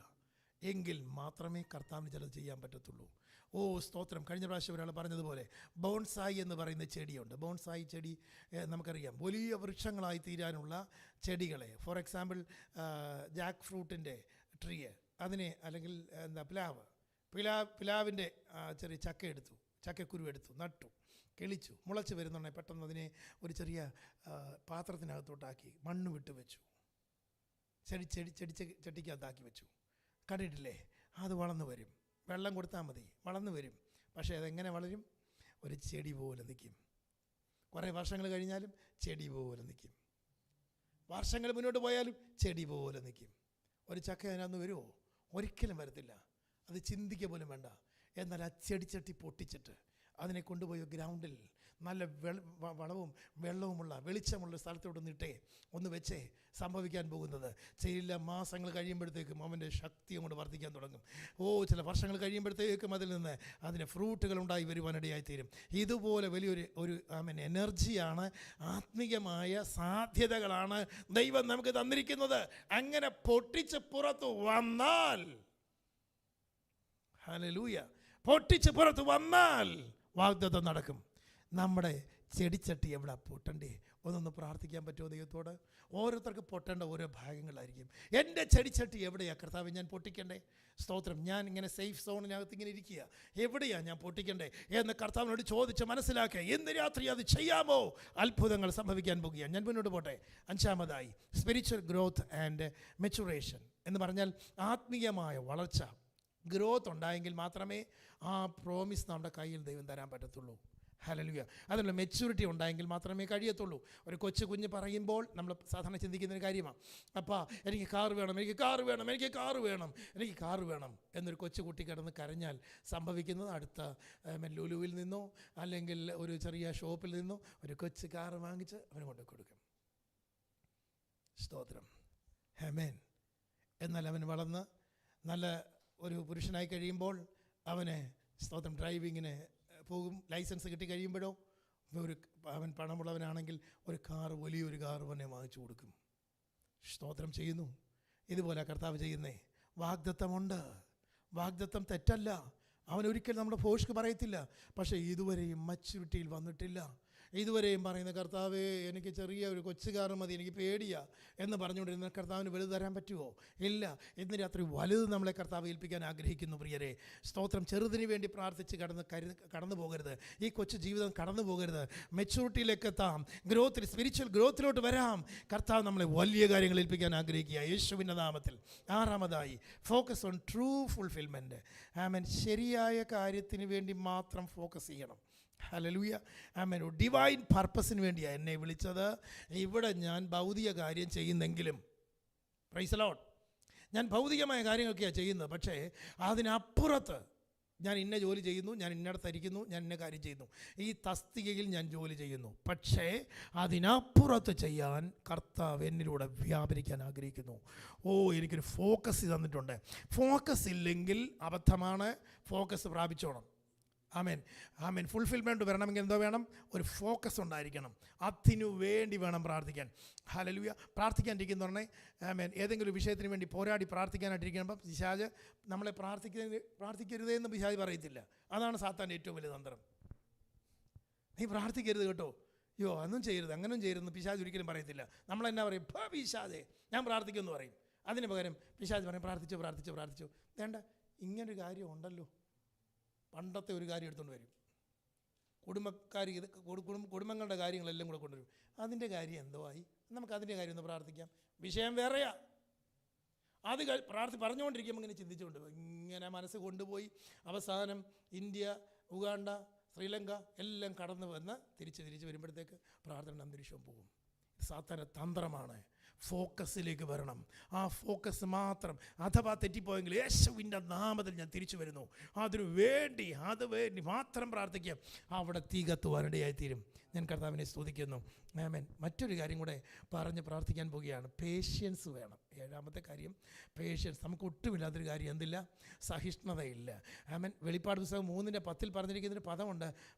എങ്കിൽ മാത്രമേ കർത്താവിന് ചിലത് ചെയ്യാൻ പറ്റത്തുള്ളൂ. ഓ സ്തോത്രം. കഴിഞ്ഞ പ്രാവശ്യം ഒരാൾ പറഞ്ഞതുപോലെ ബോൺസായി എന്ന് പറയുന്ന ചെടിയുണ്ട്. ബോൺസായി ചെടി നമുക്കറിയാം, വലിയ വൃക്ഷങ്ങളായി തീരാനുള്ള ചെടികളെ. ഫോർ എക്സാമ്പിൾ ജാക്ക് ഫ്രൂട്ടിൻ്റെ ട്രീ, അതിനെ, അല്ലെങ്കിൽ പിലാവിൻ്റെ ചെറിയ ചക്കക്കുരു എടുത്തു, നട്ടു, കിളിച്ചു, മുളച്ച് വരുന്നുണ്ടെങ്കിൽ പെട്ടെന്ന് അതിനെ ഒരു ചെറിയ പാത്രത്തിനകത്തോട്ടാക്കി മണ്ണ് വിട്ട് വെച്ചു, ചട്ടിക്കകത്താക്കി വെച്ചു. കണ്ടിട്ടില്ലേ? അത് വളർന്നു വരും. വെള്ളം കൊടുത്താൽ മതി, വളർന്നു വരും. പക്ഷേ അതെങ്ങനെ വളരും? ഒരു ചെടി പോലെ നിൽക്കും. കുറേ വർഷങ്ങൾ കഴിഞ്ഞാലും ചെടി പോലെ നിൽക്കും. വർഷങ്ങൾ മുന്നോട്ട് പോയാലും ചെടി പോലെ നിൽക്കും. ഒരു ചക്ക അതിനകത്ത് വരുമോ? ഒരിക്കലും വരത്തില്ല. അത് ചിന്തിക്കുക പോലും വേണ്ട. എന്നാൽ ആ ചെടിച്ചട്ടി പൊട്ടിച്ചിട്ട് അതിനെ കൊണ്ടുപോയി ഗ്രൗണ്ടിൽ നല്ല വളവും വെള്ളവുമുള്ള വെളിച്ചമുള്ള സ്ഥലത്തോട്ട് നിട്ടേ ഒന്ന് വെച്ചേ, സംഭവിക്കാൻ പോകുന്നത് ചില മാസങ്ങൾ കഴിയുമ്പോഴത്തേക്കും അവൻ്റെ ശക്തി അങ്ങോട്ട് വർദ്ധിക്കാൻ തുടങ്ങും. ചില വർഷങ്ങൾ കഴിയുമ്പോഴത്തേക്കും അതിൽ നിന്ന് അതിന് ഫ്രൂട്ടുകൾ ഉണ്ടായി വരുവാനിടയായിത്തീരും. ഇതുപോലെ വലിയൊരു എനർജിയാണ്, ആത്മീയമായ സാധ്യതകളാണ് ദൈവം നമുക്ക് തന്നിരിക്കുന്നത്. അങ്ങനെ പൊട്ടിച്ച് പുറത്തു വന്നാൽ, ഹല്ലേലൂയ, പൊട്ടിച്ച് പുറത്ത് വന്നാൽ വാഗ്ദത്തം നടക്കും. നമ്മുടെ ചെടിച്ചട്ടി എവിടെ പൊട്ടണ്ടേ? ഒന്നൊന്ന് പ്രാർത്ഥിക്കാൻ പറ്റുമോ ദൈവത്തോട്? ഓരോരുത്തർക്ക് പൊട്ടേണ്ട ഓരോ ഭാഗങ്ങളായിരിക്കും. എൻ്റെ ചെടിച്ചട്ടി എവിടെയാണ് കർത്താവ് ഞാൻ പൊട്ടിക്കണ്ടേ? സ്തോത്രം. ഞാൻ ഇങ്ങനെ സേഫ് സോണിനകത്ത് ഇങ്ങനെ ഇരിക്കുക, എവിടെയാണ് ഞാൻ പൊട്ടിക്കണ്ടേ എന്ന് കർത്താവിനോട് ചോദിച്ച് മനസ്സിലാക്കുക. ഇന്ന് രാത്രി അത് ചെയ്യാമോ? അത്ഭുതങ്ങൾ സംഭവിക്കാൻ പോകുകയാണ്. ഞാൻ മുന്നോട്ട് പോട്ടെ. 5-ാമതായി സ്പിരിച്വൽ ഗ്രോത്ത് ആൻഡ് മെച്ചുറേഷൻ എന്ന് പറഞ്ഞാൽ ആത്മീയമായ വളർച്ച, ഗ്രോത്ത് ഉണ്ടായെങ്കിൽ മാത്രമേ ആ പ്രോമിസ് നമ്മുടെ കയ്യിൽ ദൈവം തരാൻ പറ്റത്തുള്ളൂ. ഹല്ലേലൂയ. അതിനുള്ള മെച്യൂരിറ്റി ഉണ്ടായെങ്കിൽ മാത്രമേ കഴിയത്തുള്ളൂ. ഒരു കുഞ്ഞ് പറയുമ്പോൾ നമ്മൾ സാധാരണ ചിന്തിക്കുന്നൊരു കാര്യമാണ്, അപ്പാ എനിക്ക് കാറ് വേണം, എനിക്ക് കാറ് വേണം, എനിക്ക് കാറ് വേണം, എനിക്ക് കാറ് വേണം എന്നൊരു കുട്ടി കിടന്ന് കരഞ്ഞാൽ സംഭവിക്കുന്നത് അടുത്ത ലുലുവിൽ നിന്നോ അല്ലെങ്കിൽ ഒരു ചെറിയ ഷോപ്പിൽ നിന്നോ ഒരു കൊച്ചു കാറ് വാങ്ങിച്ച് അവന് കൊണ്ട് കൊടുക്കും. സ്തോത്രം. ആമേൻ. എന്നാൽ അവൻ വളർന്ന് നല്ല ഒരു പുരുഷനായി കഴിയുമ്പോൾ അവന് സ്തോത്രം ഡ്രൈവിങ്ങിന് പോകും. ലൈസൻസ് കിട്ടി കഴിയുമ്പോഴോ അവൻ പണമുള്ളവനാണെങ്കിൽ ഒരു കാറ്, വലിയൊരു കാറ് അവനെ വാങ്ങിച്ചു കൊടുക്കും. സ്തോത്രം ചെയ്യുന്നു. ഇതുപോലെ കർത്താവ് ചെയ്യുന്നേ. വാഗ്ദത്തമുണ്ട്, വാഗ്ദത്തം തെറ്റല്ല. അവനൊരിക്കലും നമ്മുടെ ഭോഷ്ക്ക് പറയത്തില്ല. പക്ഷേ ഇതുവരെയും മച്യൂരിറ്റിയിൽ വന്നിട്ടില്ല. ഇതുവരെയും പറയുന്ന കർത്താവേ എനിക്ക് ചെറിയ ഒരു കൊച്ചുകാറ് മതി, എനിക്ക് പേടിയാ എന്ന് പറഞ്ഞുകൊണ്ടിരുന്ന കർത്താവിന് വലുത് തരാൻ പറ്റുമോ? ഇല്ല. ഇന്ന് രാത്രി വലുത് നമ്മളെ കർത്താവ് ഏൽപ്പിക്കാൻ ആഗ്രഹിക്കുന്നു. പ്രിയരെ, സ്തോത്രം. ചെറുതിന് വേണ്ടി പ്രാർത്ഥിച്ച് കടന്നു പോകരുത്. ഈ കൊച്ചു ജീവിതം കടന്നു പോകരുത്. മെച്യൂരിറ്റിയിലേക്ക് എത്താം, ഗ്രോത്തിൽ, സ്പിരിച്വൽ ഗ്രോത്തിലോട്ട് വരാം. കർത്താവ് നമ്മളെ വലിയ കാര്യങ്ങൾ ഏൽപ്പിക്കാൻ ആഗ്രഹിക്കുക യേശുവിൻ്റെ നാമത്തിൽ. 6-ാമതായി ഫോക്കസ് ഓൺ ട്രൂ ഫുൾഫിൽമെൻറ്റ്. ആമേൻ. ശരിയായ കാര്യത്തിന് വേണ്ടി മാത്രം ഫോക്കസ് ചെയ്യണം. ഹല്ലേലൂയ. ആമേൻ. ഡിവൈൻ പർപ്പസിന് വേണ്ടിയാണ് എന്നെ വിളിച്ചത്. ഇവിടെ ഞാൻ ഭൗതിക കാര്യം ചെയ്യുന്നെങ്കിലും, പ്രൈസ് ദി ലോർഡ്, ഞാൻ ഭൗതികമായ കാര്യങ്ങളൊക്കെയാണ് ചെയ്യുന്നത്. പക്ഷേ അതിനപ്പുറത്ത് ഞാൻ ഇന്ന ജോലി ചെയ്യുന്നു, ഞാൻ ഇന്നടത്തിരിക്കുന്നു, ഞാൻ ഇന്ന കാര്യം ചെയ്യുന്നു, ഈ തസ്തികയിൽ ഞാൻ ജോലി ചെയ്യുന്നു. പക്ഷേ അതിനപ്പുറത്ത് ചെയ്യാൻ കർത്താവ് എന്നിലൂടെ വ്യാപരിക്കാൻ ആഗ്രഹിക്കുന്നു. എനിക്കൊരു ഫോക്കസ് തന്നിട്ടുണ്ട്. ഫോക്കസ് ഇല്ലെങ്കിൽ അബദ്ധമാണ്. ഫോക്കസ് പ്രാപിച്ചോണം. ആമേൻ. ആമേൻ. ഫുൾഫിൽമെൻറ്റ് വരണമെങ്കിൽ എന്തോ വേണം? ഒരു ഫോക്കസ് ഉണ്ടായിരിക്കണം. അതിനു വേണ്ടി വേണം പ്രാർത്ഥിക്കാൻ. ഹല്ലേലൂയ. പ്രാർത്ഥിക്കാനിരിക്കുന്ന പറഞ്ഞേ, ആമേൻ, ഏതെങ്കിലും ഒരു വിഷയത്തിന് വേണ്ടി പോരാടി പ്രാർത്ഥിക്കാനായിട്ടിരിക്കുമ്പം പിശാച് നമ്മളെ പ്രാർത്ഥിക്കരുതേ എന്ന് പിശാച് പറയത്തില്ല. അതാണ് സാത്താൻ്റെ ഏറ്റവും വലിയ തന്ത്രം. നീ പ്രാർത്ഥിക്കരുത് കേട്ടോ, അതൊന്നും ചെയ്യരുത്, അങ്ങനെയും ചെയ്യരുതെന്ന് പിശാച് ഒരിക്കലും പറയത്തില്ല. നമ്മളെന്നാ പറയും? പിശാചേ ഞാൻ പ്രാർത്ഥിക്കുമെന്ന് പറയും. അതിന് പകരം പിശാച് പറയും പ്രാർത്ഥിച്ചു. വേണ്ട, ഇങ്ങനൊരു കാര്യം ഉണ്ടല്ലോ. പണ്ടത്തെ ഒരു കാര്യം എടുത്തുകൊണ്ട് വരും. കുടുംബങ്ങളുടെ കാര്യങ്ങളെല്ലാം കൂടെ കൊണ്ടുവരും. അതിൻ്റെ കാര്യം എന്തോ ആയി, നമുക്ക് അതിൻ്റെ കാര്യം ഒന്ന് പ്രാർത്ഥിക്കാം. വിഷയം വേറെയാ. അത് പറഞ്ഞുകൊണ്ടിരിക്കുമ്പോൾ ഇങ്ങനെ ചിന്തിച്ചുകൊണ്ട് ഇങ്ങനെ മനസ്സ് കൊണ്ടുപോയി അവസാനം ഇന്ത്യ, ഉഗാണ്ട, ശ്രീലങ്ക എല്ലാം കടന്നു വന്ന് തിരിച്ച് വരുമ്പോഴത്തേക്ക് പ്രാർത്ഥന അന്തരീക്ഷവും പോകും. സാത്താൻ്റെ തന്ത്രമാണ്. ഫോക്കസിലേക്ക് വരണം. ആ ഫോക്കസ് മാത്രം. അഥവാ തെറ്റിപ്പോയെങ്കിൽ യേശുവിൻ്റെ നാമത്തിൽ ഞാൻ തിരിച്ചു വരുന്നു. അത് വേണ്ടി മാത്രം പ്രാർത്ഥിക്കാം. അവിടെ തീ കത്തുവാനിടയായിത്തീരും. ഞാൻ കർത്താവിനെ സ്തുതിക്കുന്നു. ആമേൻ. മറ്റൊരു കാര്യം കൂടെ പറഞ്ഞ് പ്രാർത്ഥിക്കാൻ പോവുകയാണ്. പേഷ്യൻസ് വേണം. 7-ാമത്തെ കാര്യം പേഷ്യൻസ്. നമുക്ക് ഒട്ടുമില്ലാത്തൊരു കാര്യം എന്തില്ല? സഹിഷ്ണുതയില്ല. ആമേൻ. വെളിപ്പാട് പുസ്തകം 3:10 പറഞ്ഞിരിക്കുന്നൊരു പദമുണ്ട്.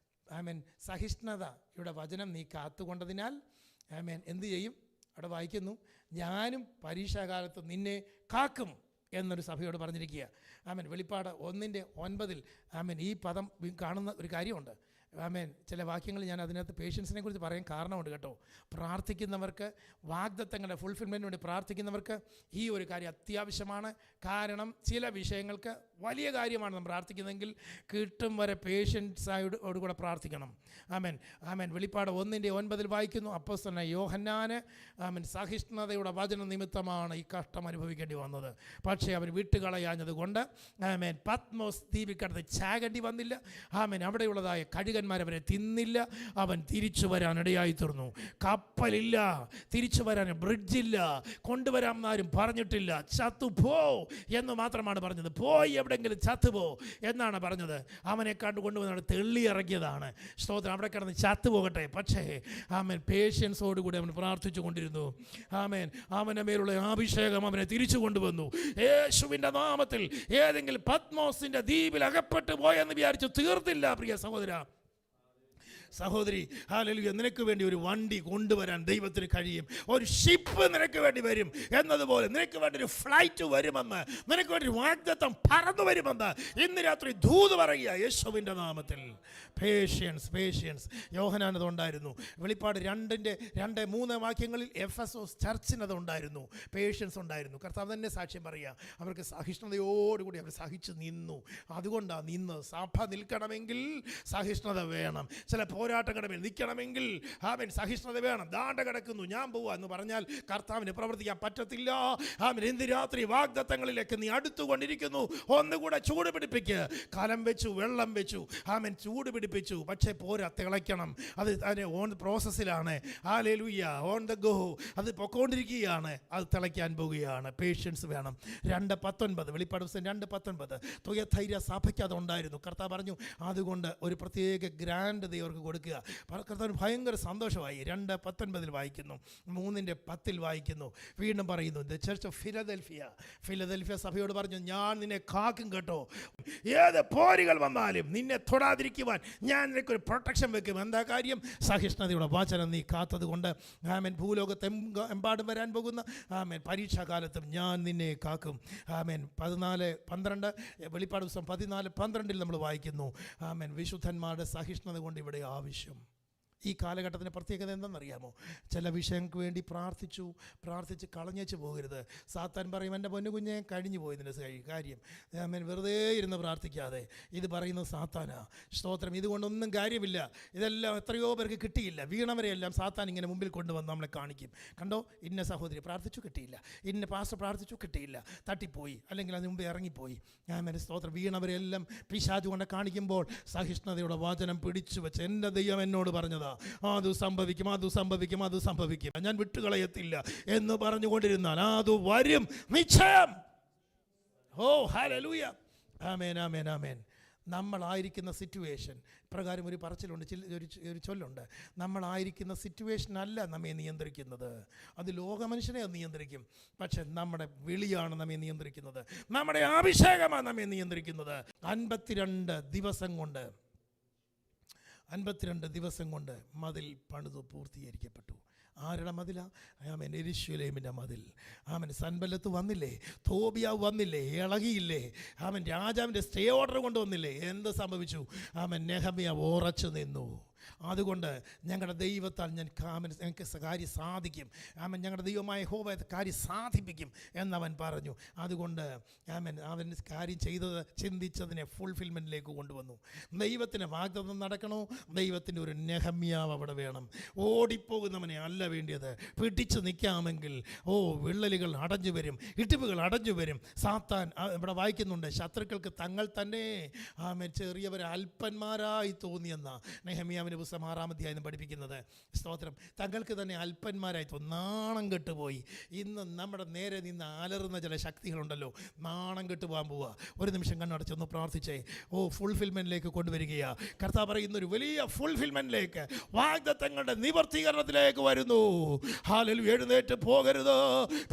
ആമേൻ. സഹിഷ്ണുതയുടെ വചനം നീ കാത്തുകൊണ്ടതിനാൽ ആമേൻ എന്ത് ചെയ്യും? അവിടെ വായിക്കുന്നു, ഞാനും പരീക്ഷാകാലത്ത് നിന്നെ കാക്കും എന്നൊരു സഭയോട് പറഞ്ഞിരിക്കുക. ആമേൻ. വെളിപ്പാട് 1:9 ആമേൻ ഈ പദം കാണുന്ന ഒരു കാര്യമുണ്ട്. ആമേൻ. ചില വാക്യങ്ങൾ ഞാൻ അതിനകത്ത് പേഷ്യൻസിനെ കുറിച്ച് പറയാൻ കാരണമുണ്ട് കേട്ടോ. പ്രാർത്ഥിക്കുന്നവർക്ക്, വാഗ്ദത്തങ്ങളുടെ ഫുൾഫിൽമെൻറ്റിന് വേണ്ടി പ്രാർത്ഥിക്കുന്നവർക്ക് ഈ ഒരു കാര്യം അത്യാവശ്യമാണ്. കാരണം ചില വിഷയങ്ങൾക്ക് വലിയ കാര്യമാണ് നമ്മൾ പ്രാർത്ഥിക്കുന്നതെങ്കിൽ കിട്ടും വരെ പേഷ്യൻസായോട് കൂടെ പ്രാർത്ഥിക്കണം. ആമേൻ. ആമേൻ. വെളിപ്പാട് 1:9 വായിക്കുന്നു, അപ്പോസ്തലനായ യോഹന്നാന് ആമേൻ സഹിഷ്ണുതയുടെ വചന നിമിത്തമാണ് ഈ കഷ്ടം അനുഭവിക്കേണ്ടി വന്നത്. പക്ഷേ അവൻ വിട്ടുകളയാഞ്ഞത് കൊണ്ട് ആമേൻ പത്മോസ് ദ്വീപിൽ കിടന്ന് ചാകേണ്ടി വന്നില്ല. ആമേൻ. അവിടെയുള്ളതായ കഴുകൻ അവരെ തിന്നില്ല. അവൻ തിരിച്ചു വരാൻ ഇടയായി തീർന്നു. കപ്പലില്ല, തിരിച്ചു വരാൻ ബ്രിഡ്ജില്ല, കൊണ്ടുവരാൻ ആരും പറഞ്ഞിട്ടില്ല. ചത്തുപോ എന്ന് മാത്രമാണ് പറഞ്ഞത്. പോയി എവിടെയെങ്കിലും ചത്തുപോ എന്നാണ് പറഞ്ഞത്. അവനെ കണ്ടു കൊണ്ടുവന്ന് തെള്ളി ഇറക്കിയതാണ്. സ്തോത്രം. അവിടെ കിടന്ന് ചത്തുപോകട്ടെ. പക്ഷേ ആമേൻ പേഷ്യൻസോടുകൂടി അവൻ പ്രാർത്ഥിച്ചു കൊണ്ടിരുന്നു. ആമേൻ അവൻ്റെ മേലുള്ള അഭിഷേകം അവനെ തിരിച്ചു കൊണ്ടുവന്നു. യേശുവിൻ്റെ നാമത്തിൽ. ഏതെങ്കിലും പത്മോസിൻ്റെ ദ്വീപിൽ അകപ്പെട്ടു പോയെന്ന് വിചാരിച്ചു തീർന്നില്ല പ്രിയ സഹോദര, സഹോദരി. ഹല്ലേലൂയ. നിനക്ക് വേണ്ടി ഒരു വണ്ടി കൊണ്ടുവരാൻ ദൈവത്തിന് കഴിയും. ഒരു ഷിപ്പ് നിനക്ക് വേണ്ടി വരും എന്നതുപോലെ നിനക്ക് വേണ്ടി ഒരു ഫ്ലൈറ്റ് വരുമെന്ന്, നിനക്ക് വേണ്ടി ഒരു വാഗ്ദത്തം പറന്നു വരുമെന്ന് ഇന്ന് രാത്രി ദൂത് പറയുക യേശുവിൻ്റെ നാമത്തിൽ. പേഷ്യൻസ് യോഹന്നാനതുണ്ടായിരുന്നു. വെളിപ്പാട് 2:3 വാക്യങ്ങളിൽ എഫെസോസ് ചർച്ചിനതുണ്ടായിരുന്നു. പേഷ്യൻസ് ഉണ്ടായിരുന്നു. കർത്താവ് തന്നെ സാക്ഷ്യം പറയുക. അവർക്ക് സഹിഷ്ണുതയോടുകൂടി അവർ സഹിച്ചു നിന്നു. അതുകൊണ്ടാണ് നിന്ന് സഭ നിൽക്കണമെങ്കിൽ സഹിഷ്ണുത വേണം. ചില പോരാട്ടങ്ങളിൽ നിൽക്കണമെങ്കിൽ ആമേൻ സഹിഷ്ണുത വേണം. ദാണ്ട കിടക്കുന്നു, ഞാൻ പോവാ എന്ന് പറഞ്ഞാൽ കർത്താവിന് പ്രവർത്തിക്കാൻ പറ്റത്തില്ല. ആമേൻ ഇന്ന് രാത്രി വാഗ്ദത്തങ്ങളിലേക്ക് നീ അടുത്തുകൊണ്ടിരിക്കുന്നു. ഒന്നുകൂടെ ചൂട് പിടിപ്പിക്കുക. കലം വെച്ചു, വെള്ളം വെച്ചു, ആമേൻ ചൂട് പിടിപ്പിച്ചു. പക്ഷേ പോരാ, തിളയ്ക്കണം. അതിന് ഓൺ പ്രോസസ്സിലാണ്. ഹല്ലേലൂയ. On the go. അത് പൊക്കോണ്ടിരിക്കുകയാണ്. അത് തിളയ്ക്കാൻ പോവുകയാണ്. പേഷ്യൻസ് വേണം. 2:19 വെളിപ്പാട് 2:19 തുയധൈര്യ സഭയ്ക്ക് അതുണ്ടായിരുന്നു. കർത്താവ് പറഞ്ഞു അതുകൊണ്ട് ഒരു പ്രത്യേക ഗ്രാൻഡ് ദൈവർക്ക് കൊടുക്കുക. കർത്താവിന് ഭയങ്കര സന്തോഷമായി. 2:19 വായിക്കുന്നു, 3:10 വായിക്കുന്നു. വീണ്ടും പറയുന്നു, ദ ചർച്ച് ഓഫ് ഫിലദൽഫിയ സഭയോട് പറഞ്ഞു, ഞാൻ നിന്നെ കാക്കും കേട്ടോ. ഏത് പോരുകൾ വന്നാലും നിന്നെ തൊടാതിരിക്കുവാൻ ഞാൻ നിനക്കൊരു പ്രൊട്ടക്ഷൻ വെക്കും. എന്താ കാര്യം? സഹിഷ്ണുതയുടെ വചനം നീ കാത്തത് കൊണ്ട്. ആമേൻ ഭൂലോകത്ത് എമ്പാടും വരാൻ പോകുന്ന ആമേൻ പരീക്ഷാകാലത്തും ഞാൻ നിന്നെ കാക്കും. ആമേൻ 14:12 വെളിപ്പാട് ദിവസം 14:12 നമ്മൾ വായിക്കുന്നു. ആമേൻ വിശുദ്ധന്മാരുടെ സഹിഷ്ണുത കൊണ്ട് ഇവിടെ ആവശ്യം. ഈ കാലഘട്ടത്തിൻ്റെ പ്രത്യേകത എന്തെന്നറിയാമോ? ചില വിഷയങ്ങൾക്ക് വേണ്ടി പ്രാർത്ഥിച്ച് കളഞ്ഞേച്ച് പോകരുത്. സാത്താൻ പറയും, എൻ്റെ പൊന്നു കുഞ്ഞെ കഴിഞ്ഞു പോയതിൻ്റെ കാര്യം. ആമേൻ വെറുതെ ഇരുന്ന് പ്രാർത്ഥിക്കാതെ. ഇത് പറയുന്നത് സാത്താനാ. സ്തോത്രം. ഇതുകൊണ്ടൊന്നും കാര്യമില്ല. ഇതെല്ലാം എത്രയോ പേർക്ക് കിട്ടിയില്ല. വീണവരെയെല്ലാം സാത്താൻ ഇങ്ങനെ മുമ്പിൽ കൊണ്ടുവന്ന് നമ്മളെ കാണിക്കും. കണ്ടോ, ഇന്ന സഹോദരി പ്രാർത്ഥിച്ചു കിട്ടിയില്ല, ഇന്ന പാസ്റ്റർ പ്രാർത്ഥിച്ചു കിട്ടിയില്ല, തട്ടിപ്പോയി, അല്ലെങ്കിൽ അതിന് മുമ്പ് ഇറങ്ങിപ്പോയി. ആമേൻ സ്തോത്രം. വീണവരെല്ലാം പിശാച് കൊണ്ട് കാണിക്കുമ്പോൾ സഹിഷ്ണുതയുടെ വചനം പിടിച്ചു വെച്ച്, എൻ്റെ ദൈവം എന്നോട് പറഞ്ഞതാ, അത് സംഭവിക്കും, ഞാൻ വിട്ടുകളയത്തില്ല എന്ന് പറഞ്ഞുകൊണ്ടിരുന്നാൽ അത് വരും നിശ്ചയം. ഓ ഹല്ലേലൂയ. ആമേൻ ആമേൻ ആമേൻ. നമ്മളായിരിക്കുന്ന സിറ്റുവേഷൻ പ്രകാരം ഒരു പറച്ചിലുണ്ട്, ഒരു ചൊല്ലുണ്ട്. നമ്മളായിരിക്കുന്ന സിറ്റുവേഷൻ അല്ല നമ്മെ നിയന്ത്രിക്കുന്നത്. അത് ലോകമനുഷ്യനെ നിയന്ത്രിക്കും. പക്ഷെ നമ്മുടെ വിളിയാണ് നമ്മെ നിയന്ത്രിക്കുന്നത്. നമ്മുടെ അഭിഷേകമാണ് നമ്മെ നിയന്ത്രിക്കുന്നത്. 52 ദിവസം കൊണ്ട് മതിൽ പണിതു പൂർത്തീകരിക്കപ്പെട്ടു. ആരുടെ മതിലാ? ആമേൻ യെരൂശലേമിൻ്റെ മതിൽ. ആമേൻ സൻബല്ലത്ത് വന്നില്ലേ? തോബിയാവ് വന്നില്ലേ? ഇളകിയില്ലേ? ആമേൻ രാജാവിൻ്റെ സ്റ്റേ ഓർഡർ കൊണ്ടുവന്നില്ലേ? എന്ത് സംഭവിച്ചു? ആമേൻ നെഹമ്യാവ് ഉറച്ചു നിന്നു. അതുകൊണ്ട് ഞങ്ങളുടെ ദൈവത്താൽ ഞങ്ങൾക്ക് കാര്യം സാധിക്കും. ആമൻ ഞങ്ങളുടെ ദൈവമായ യഹോവ കാര്യം സാധിപ്പിക്കും എന്നവൻ പറഞ്ഞു. അതുകൊണ്ട് അവൻ കാര്യം ചിന്തിച്ചതിനെ ഫുൾഫിൽമെൻറ്റിലേക്ക് കൊണ്ടുവന്നു. ദൈവത്തിന് വാഗ്ദത്തം നടക്കണോ? ദൈവത്തിൻ്റെ ഒരു നെഹമ്യാവ് അവിടെ വേണം. ഓടിപ്പോകുന്നവനെ അല്ല വേണ്ടിയത്. പിടിച്ചു നിൽക്കാമെങ്കിൽ വിള്ളലുകൾ അടഞ്ഞു വരും, ഇടിവുകൾ അടഞ്ഞു വരും. സാത്താൻ ഇവിടെ വായിക്കുന്നുണ്ട്, ശത്രുക്കൾക്ക് തങ്ങൾ തന്നെ ചെറിയവരെ അല്പന്മാരായി തോന്നിയെന്ന നെഹമ്യാവിന് പുസ്തകം 6-ാം അധ്യായം പഠിപ്പിക്കുന്നത്. സ്തോത്രം. തങ്ങൾക്ക് തന്നെ അല്പന്മാരായി തോന്നി, നാണം കെട്ടുപോയി. ഇന്ന് നമ്മുടെ നേരെ നിന്ന് അലറുന്ന ചില ശക്തികളുണ്ടല്ലോ, നാണം കെട്ടുപോകാൻ പോവുക. ഒരു നിമിഷം കണ്ണടച്ചൊന്ന് പ്രാർത്ഥിച്ചേ. ഫുൾഫിൽമെൻറ്റിലേക്ക് കൊണ്ടുവരികയാ. കർത്താവ് പറയുന്ന ഒരു വലിയ ഫുൾഫിൽമെൻറ്റിലേക്ക്, വാഗ്ദത്തങ്ങളുടെ നിവർത്തീകരണത്തിലേക്ക് വരുന്നു. ഹല്ലേലൂയ. എഴുന്നേറ്റ് പോകരുത്.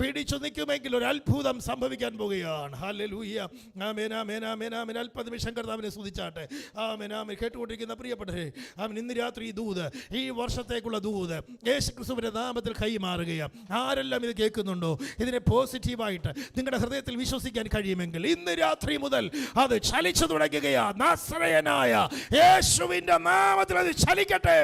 പിടിച്ചു നിൽക്കുമെങ്കിൽ ഒരു അത്ഭുതം സംഭവിക്കാൻ പോവുകയാണ്. ഹല്ലേലൂയ. ആമേൻ ആമേൻ ആമേൻ ആമേൻ. 40 നിമിഷം കർത്താവിനെ സ്തുതിച്ചാട്ടെ. ആമേൻ ആമേൻ. കേട്ടുകൊണ്ടിരിക്കുന്ന പ്രിയപ്പെട്ടവരെ, ആമേൻ ഇന്ന് രാത്രി ഈ ദൂത്, ഈ വർഷത്തേക്കുള്ള ദൂത് യേശുക്രിസ്തുവിന്റെ നാമത്തിൽ കൈമാറുകയാണ്. ആരെല്ലാം ഇത് കേൾക്കുന്നുണ്ടോ, ഇതിനെ പോസിറ്റീവായിട്ട് നിങ്ങളുടെ ഹൃദയത്തിൽ വിശ്വസിക്കാൻ കഴിയുമെങ്കിൽ ഇന്ന് രാത്രി മുതൽ അത് ചലിച്ചു തുടങ്ങുകയാ. നസറേയനായ യേശുവിന്റെ നാമത്തിൽ അത് ചലിക്കട്ടെ.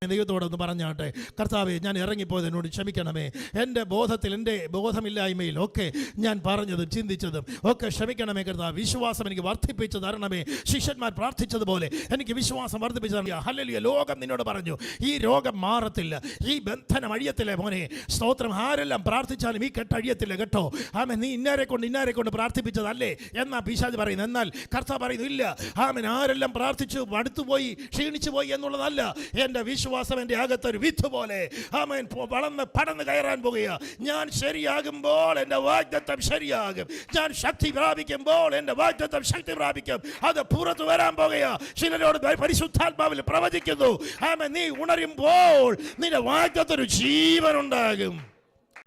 ദൈവത്തോടൊന്ന് പറഞ്ഞാട്ടെ, കർത്താവേ, ഞാൻ ഇറങ്ങിപ്പോയത് എന്നോട് ക്ഷമിക്കണമേ. എൻ്റെ ബോധത്തിൽ, എൻ്റെ ബോധമില്ലായ്മയിൽ ഒക്കെ ഞാൻ പറഞ്ഞതും ചിന്തിച്ചതും ഒക്കെ ക്ഷമിക്കണമേ കർത്താവ്. വിശ്വാസം എനിക്ക് വർദ്ധിപ്പിച്ച് തരണമേ. ശിഷ്യന്മാർ പ്രാർത്ഥിച്ചതുപോലെ എനിക്ക് വിശ്വാസം വർദ്ധിപ്പിച്ച് തരണമേ. ഹല്ലേലൂയ. ലോകം നിന്നോട് പറഞ്ഞു ഈ രോഗം മാറത്തില്ല, ഈ ബന്ധനം അഴിയത്തില്ല മോനെ. സ്തോത്രം. ആരെല്ലാം പ്രാർത്ഥിച്ചാലും ഈ കെട്ട് അഴിയത്തില്ല കേട്ടോ. ആമേൻ. നീ ഇന്നാരെ കൊണ്ട് പ്രാർത്ഥിപ്പിച്ചതല്ലേ എന്നാ പിശാച് പറയുന്നത്. എന്നാൽ കർത്താവ് പറയുന്നു ഇല്ല. ആമേൻ. ആരെല്ലാം പ്രാർത്ഥിച്ചു മടുത്തുപോയി ക്ഷീണിച്ചു പോയി എന്നുള്ളതല്ല. എൻ്റെ വിശ്വാസം എൻ്റെ അകത്തൊരു വിത്ത് പോലെ ആമേൻ വളർന്ന് പടന്ന് കയറാൻ പോകുക. ഞാൻ ശരിയാകുമ്പോൾ എൻ്റെ വാഗ്ദത്തം ശരിയാകും. ഞാൻ ശക്തി പ്രാപിക്കുമ്പോൾ എൻ്റെ വാഗ്ദത്തം ശക്തി പ്രാപിക്കും. അത് പുറത്തു വരാൻ പോകുക. ചിലരോട് പരിശുദ്ധാത്മാവിൽ പ്രവചിക്കുന്നു. ആമേൻ. നീ ഉണരുമ്പോൾ നിന്റെ വാഗ്ദത്തൊരു ജീവനുണ്ടാകും.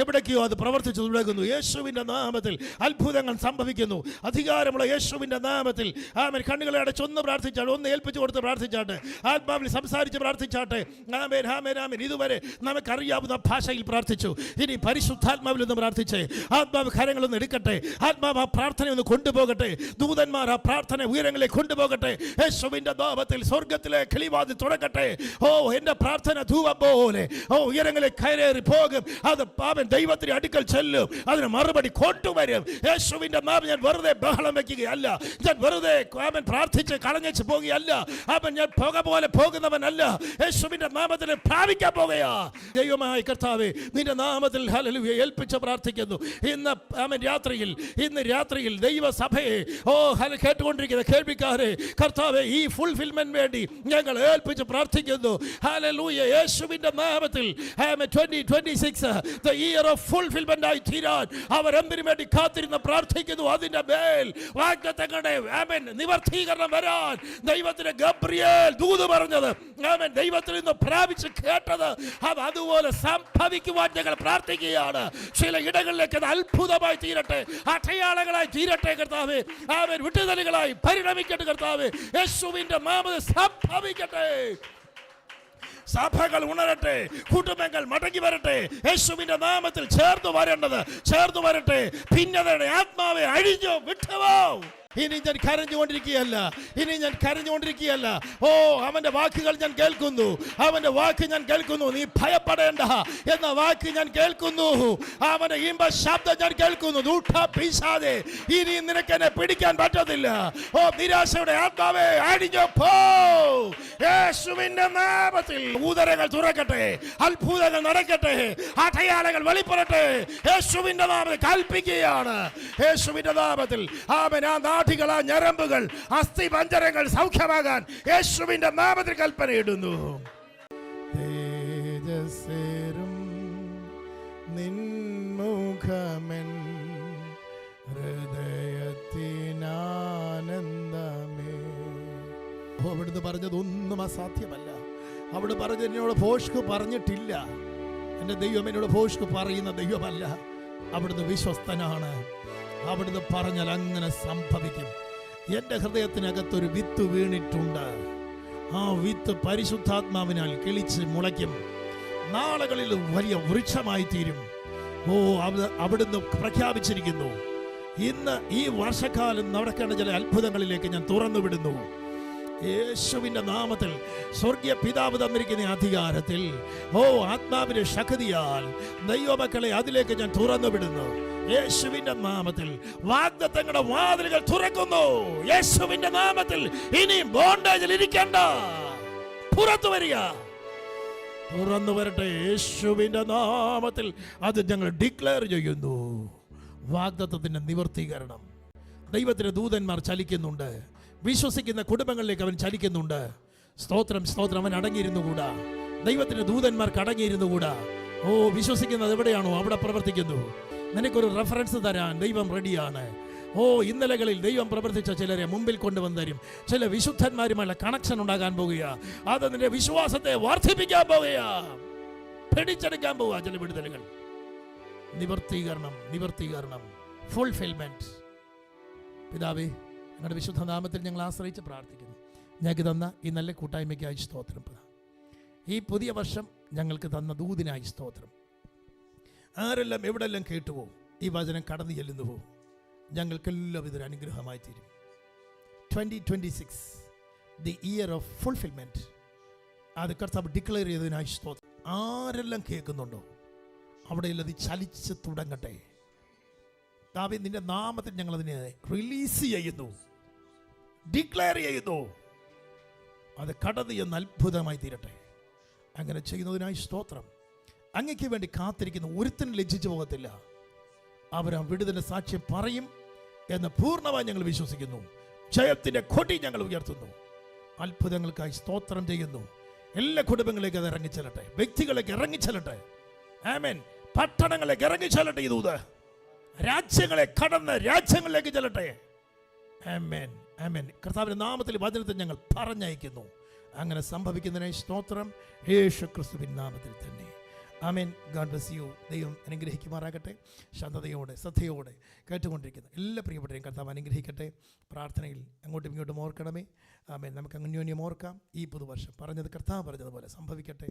എവിടേക്കോ അത് പ്രവർത്തിച്ചു തുടങ്ങുന്നു. യേശുവിൻ്റെ നാമത്തിൽ അത്ഭുതങ്ങൾ സംഭവിക്കുന്നു. അധികാരമുള്ള യേശുവിൻ്റെ നാമത്തിൽ ആമേൻ. കണ്ണുകളെ അടച്ചൊന്ന് പ്രാർത്ഥിച്ചാട്ടെ, ഒന്ന് ഏൽപ്പിച്ചു കൊടുത്ത് പ്രാർത്ഥിച്ചാട്ടെ, ആത്മാവിൽ സംസാരിച്ച് പ്രാർത്ഥിച്ചാട്ടെ. ആമേൻ, ആമേൻ, ആമേൻ. ഇതുവരെ നമുക്കറിയാവുന്ന ഭാഷയിൽ പ്രാർത്ഥിച്ചു. ഇനി പരിശുദ്ധാത്മാവിൽ ഒന്ന് പ്രാർത്ഥിച്ചേ. ആത്മാവ് കരങ്ങളൊന്ന് എടുക്കട്ടെ. ആത്മാവ് ആ പ്രാർത്ഥന ഒന്ന് കൊണ്ടുപോകട്ടെ. ദൂതന്മാർ ആ പ്രാർത്ഥന ഉയരങ്ങളിലേക്ക് കൊണ്ടുപോകട്ടെ. യേശുവിൻ്റെ നാമത്തിൽ സ്വർഗത്തിലെ കിളിവാതിൽ തുറക്കട്ടെ. ഓ, എൻ്റെ പ്രാർത്ഥന ധൂപം പോലെ ഉയരങ്ങളിലേക്ക് കയറി പോകും. അത് ദൈവത്തിന് അടുക്കൽ ചെല്ലും. അതിന് മറുപടി കൊണ്ടുവരും. യേശുവിന്റെ നാമം ഞാൻ വെറുതെ ബഹളം വെക്കുകയല്ല. ഞാൻ വെറുതെ പ്രാർത്ഥിച്ച് കളഞ്ഞു പോകുകയല്ല. ഞാൻ പുക പോലെ പോകുന്നവനല്ല. യേശുവിന്റെ നാമത്തിൽ പ്രാപിക്കാൻ പോകുകയാ. ദൈവമായ കർത്താവേ, നിന്റെ നാമത്തിൽ ഹല്ലേലൂയ ഏൽപ്പിച്ച് പ്രാർത്ഥിക്കുന്നു. ഇന്ന് രാത്രിയിൽ ദൈവസഭയെ കേട്ടുകൊണ്ടിരിക്കുന്ന കേൾവിക്കാരെ കർത്താവേ, ഈ ഫുൾഫിൽമെന്റ് വേണ്ടി ഞങ്ങൾ ഏൽപ്പിച്ച് പ്രാർത്ഥിക്കുന്നു. ഹല്ലേലൂയ. യേശുവിന്റെ നാമത്തിൽ 2026 the year of fulfillment ആയി തീരാൻ അവർ എന്തിനു വേണ്ടി കാത്തിരുന്ന് പ്രാർത്ഥിക്കുന്നു. അതിന്റെ മേൽ വാഗ്ദത്തങ്ങളുടെ നിവർത്തീകരണം വരാൻ ദൈവത്തിന്റെ ഗബ്രിയേൽ ദൂത് പറഞ്ഞത് ദൈവത്തിൽ നിന്ന് പ്രാപിച്ച് കേട്ടത് അതുപോലെ സംഭവിക്കുവാൻ ഞങ്ങൾ പ്രാർത്ഥിക്കുകയാണ്. ചില ഇടങ്ങളിലേക്ക് അത് അത്ഭുതമായി തീരട്ടെ, അടയാളങ്ങളായി തീരട്ടെ കർത്താവേ. വിട്ടുതലുകളായി പരിണമിക്കട്ടെ കർത്താവേ. യേശുവിന്റെ നാമത്തിൽ സംഭവിക്കട്ടെ. സഭകൾ ഉണരട്ടെ, കുടുംബങ്ങൾ മടങ്ങി വരട്ടെ. യേശുവിന്റെ നാമത്തിൽ ചേർന്നു വരട്ടെ. ഭിന്നതയുടെ ആത്മാവെ അഴിഞ്ഞോ വിട്ടുവോ. ഇനി ഞാൻ കരഞ്ഞുകൊണ്ടിരിക്കുകയല്ല. ഓ, അവന്റെ വാക്കുകൾ ഞാൻ കേൾക്കുന്നു. അവന്റെ വാക്ക് ഞാൻ കേൾക്കുന്നു. നീ ഭയപ്പെടേണ്ട എന്ന വാക്ക് ഞാൻ കേൾക്കുന്നു. അവന്റെ ഇമ്പ ശബ്ദം ഞാൻ കേൾക്കുന്നു. ദൂഷാതെ ഇനി നിനക്ക് എന്നെ പിടിക്കാൻ പറ്റത്തില്ല. ഓ, നിരാശയുടെ ആത്മാവേ അഴിഞ്ഞു പോ. യേശുവിന്റെ നാമത്തിൽ ഉദരങ്ങൾ തുറക്കട്ടെ, അത്ഭുതങ്ങൾ നടക്കട്ടെ, അടയാളങ്ങൾ വെളിപ്പെടട്ടെ. യേശുവിന്റെ നാമത്തിൽ കൽപ്പിക്കുകയാണ്. യേശുവിന്റെ നാമത്തിൽ ആമേൻ. ആ ഞരമ്പുകൾ, അസ്ഥി പഞ്ചരങ്ങൾ സൗഖ്യമാകാൻ യേശുവിന്റെ നാമത്തിൽ കൽപ്പനയിടുന്നു. തേജസ്സേറും നിൻമുഖമെൻ ഹൃദയത്തിനാനന്ദമേ. അവിടുന്ന് പറഞ്ഞതൊന്നും അസാധ്യമല്ല. അവിടെ പറഞ്ഞത് എന്നോട് ഭോഷ്ക് പറഞ്ഞിട്ടില്ല. എൻ്റെ ദൈവം എന്നോട് ഭോഷ്ക് പറയുന്ന ദൈവമല്ല. അവിടുന്ന് വിശ്വസ്തനാണ്. അവിടുന്ന് പറഞ്ഞാൽ അങ്ങനെ സംഭവിക്കും. എൻ്റെ ഹൃദയത്തിനകത്തൊരു വിത്ത് വീണിട്ടുണ്ട്. ആ വിത്ത് പരിശുദ്ധാത്മാവിനാൽ കിളിച്ച് മുളയ്ക്കും. നാളുകളിൽ വലിയ വൃക്ഷമായി തീരും. ഓ, അവിടുന്ന് പ്രഖ്യാപിച്ചിരിക്കുന്നു. ഇന്ന് ഈ വർഷക്കാലം നടക്കേണ്ട ചില അത്ഭുതങ്ങളിലേക്ക് ഞാൻ തുറന്നു വിടുന്നു. യേശുവിന്റെ നാമത്തിൽ സ്വർഗീയ പിതാവ് തന്നിരിക്കുന്ന അധികാരത്തിൽ ആത്മാവിന്റെ ശക്തിയാൽ ദൈവമക്കളെ അതിലേക്ക് ഞാൻ തുറന്നു വിടുന്നു. യേശുവിന്റെ നാമത്തിൽ വാഗ്ദത്തങ്ങളുടെ വാതിലുകൾ തുറക്കുന്നു. യേശുവിന്റെ നാമത്തിൽ ഇനി ബോണ്ടേജിൽ ഇരിക്കണ്ട, പുറത്തു വരിക, തുറന്നു വരട്ടെ. യേശുവിന്റെ നാമത്തിൽ അത് ഞങ്ങൾ ഡിക്ലെയർ ചെയ്യുന്നു. വാഗ്ദത്തത്തിന്റെ നിവർത്തീകരണം. ദൈവത്തിന്റെ ദൂതന്മാർ ചലിക്കുന്നുണ്ട്. വിശ്വസിക്കുന്ന കുടുംബങ്ങളിലേക്ക് അവൻ ചലിക്കുന്നുണ്ട്. സ്തോത്രം, സ്തോത്രം. അവൻ അടങ്ങിയിരുന്നുകൂടാ. ദൈവത്തിന്റെ ദൂതന്മാർക്ക് അടങ്ങിയിരുന്നുകൂടാ. ഓ, വിശ്വസിക്കുന്നത് എവിടെയാണോ അവിടെ പ്രവർത്തിക്കുന്നു. നിനക്കൊരു റെഫറൻസ് തരാൻ ദൈവം റെഡിയാണ്. ഓ, ഇന്നലകളിൽ ദൈവം പ്രവർത്തിച്ച ചിലരെ മുമ്പിൽ കൊണ്ടുവന്ന് തരും. ചില വിശുദ്ധന്മാരുമായുള്ള കണക്ഷൻ ഉണ്ടാകാൻ പോകുക. അത് നിന്റെ വിശ്വാസത്തെ വർദ്ധിപ്പിക്കാൻ പോകുക, പിടിച്ചെടുക്കാൻ പോവുക. ചില വിടുതലുകൾ, നിവർത്തീകരണം, ഫുൾഫിൽമെന്റ്. പിതാവേ, ഞങ്ങളുടെ വിശുദ്ധ നാമത്തിൽ ഞങ്ങൾ ആശ്രയിച്ച് പ്രാർത്ഥിക്കുന്നു. ഞങ്ങൾക്ക് തന്ന ഈ നല്ല കൂട്ടായ്മയ്ക്കായി സ്തോത്രം. ഈ പുതിയ വർഷം ഞങ്ങൾക്ക് തന്ന ദൂതിനായി സ്തോത്രം. ആരെല്ലാം എവിടെല്ലാം കേട്ടുവോ ഈ വചനം കടന്നു ചെല്ലുന്നുവോ ഞങ്ങൾക്കെല്ലാം ഇതൊരു അനുഗ്രഹമായി തീരും. 2026 the year of fulfillment. അത് കർത്താവ് ഡിക്ലെയർ ചെയ്തതിനായി സ്തോത്രം. ആരെല്ലാം കേൾക്കുന്നുണ്ടോ അവിടെയുള്ളത് ചലിച്ച് തുടങ്ങട്ടെ. കർത്താവേ, നിന്റെ നാമത്തിൽ ഞങ്ങൾ അതിനെ റിലീസ് ചെയ്യുന്നു, ഡിക്ലെയർ ചെയ്യുന്നു. അത് കടന്നു എന്ന് അത്ഭുതമായി തീരട്ടെ. അങ്ങനെ ചെയ്യുന്നതിനായി സ്തോത്രം. അങ്ങയ്ക്ക് വേണ്ടി കാത്തിരിക്കുന്ന ഒരുത്തനും ലജ്ജിച്ചു പോകത്തില്ല. അവർ ആ വിടുതലിന്റെ സാക്ഷ്യം പറയും എന്ന് പൂർണ്ണമായി ഞങ്ങൾ വിശ്വസിക്കുന്നു. ജയത്തിന്റെ കൊടി ഞങ്ങൾ ഉയർത്തുന്നു. അത്ഭുതങ്ങൾക്കായി സ്തോത്രം ചെയ്യുന്നു. എല്ലാ കുടുംബങ്ങളിലേക്ക് അത് ഇറങ്ങിച്ചെല്ലട്ടെ, വ്യക്തികളിലേക്ക് ഇറങ്ങിച്ചെല്ലട്ടെ. ആമേൻ. പട്ടണങ്ങളിലേക്ക് ഇറങ്ങിച്ചെല്ലട്ടെ. ഈ ദൂത് രാജ്യങ്ങളെ കടന്ന് രാജ്യങ്ങളിലേക്ക് ചെല്ലട്ടെ. ആമേൻ, ആമേൻ. കർത്താവിന്റെ നാമത്തിൽ വചനത്തെ ഞങ്ങൾ പറഞ്ഞയക്കുന്നു. അങ്ങനെ സംഭവിക്കുന്നതിനായി സ്തോത്രം, യേശു ക്രിസ്തുവിൻ നാമത്തിൽ തന്നെ. ആമേൻ. God bless you. ദൈവം അനുഗ്രഹിക്കുമാറാകട്ടെ. ശാന്തതയോടെ ശ്രദ്ധയോടെ കേട്ടുകൊണ്ടിരിക്കുന്ന എല്ലാ പ്രിയപ്പെട്ടവരെയും കർത്താവ് അനുഗ്രഹിക്കട്ടെ. പ്രാർത്ഥനയിൽ അങ്ങോട്ടും ഇങ്ങോട്ടും ഓർക്കണമേ. ആമേൻ. നമുക്ക് അന്യോന്യം ഓർക്കാം. ഈ പുതുവർഷം കർത്താവ് പറഞ്ഞതുപോലെ സംഭവിക്കട്ടെ.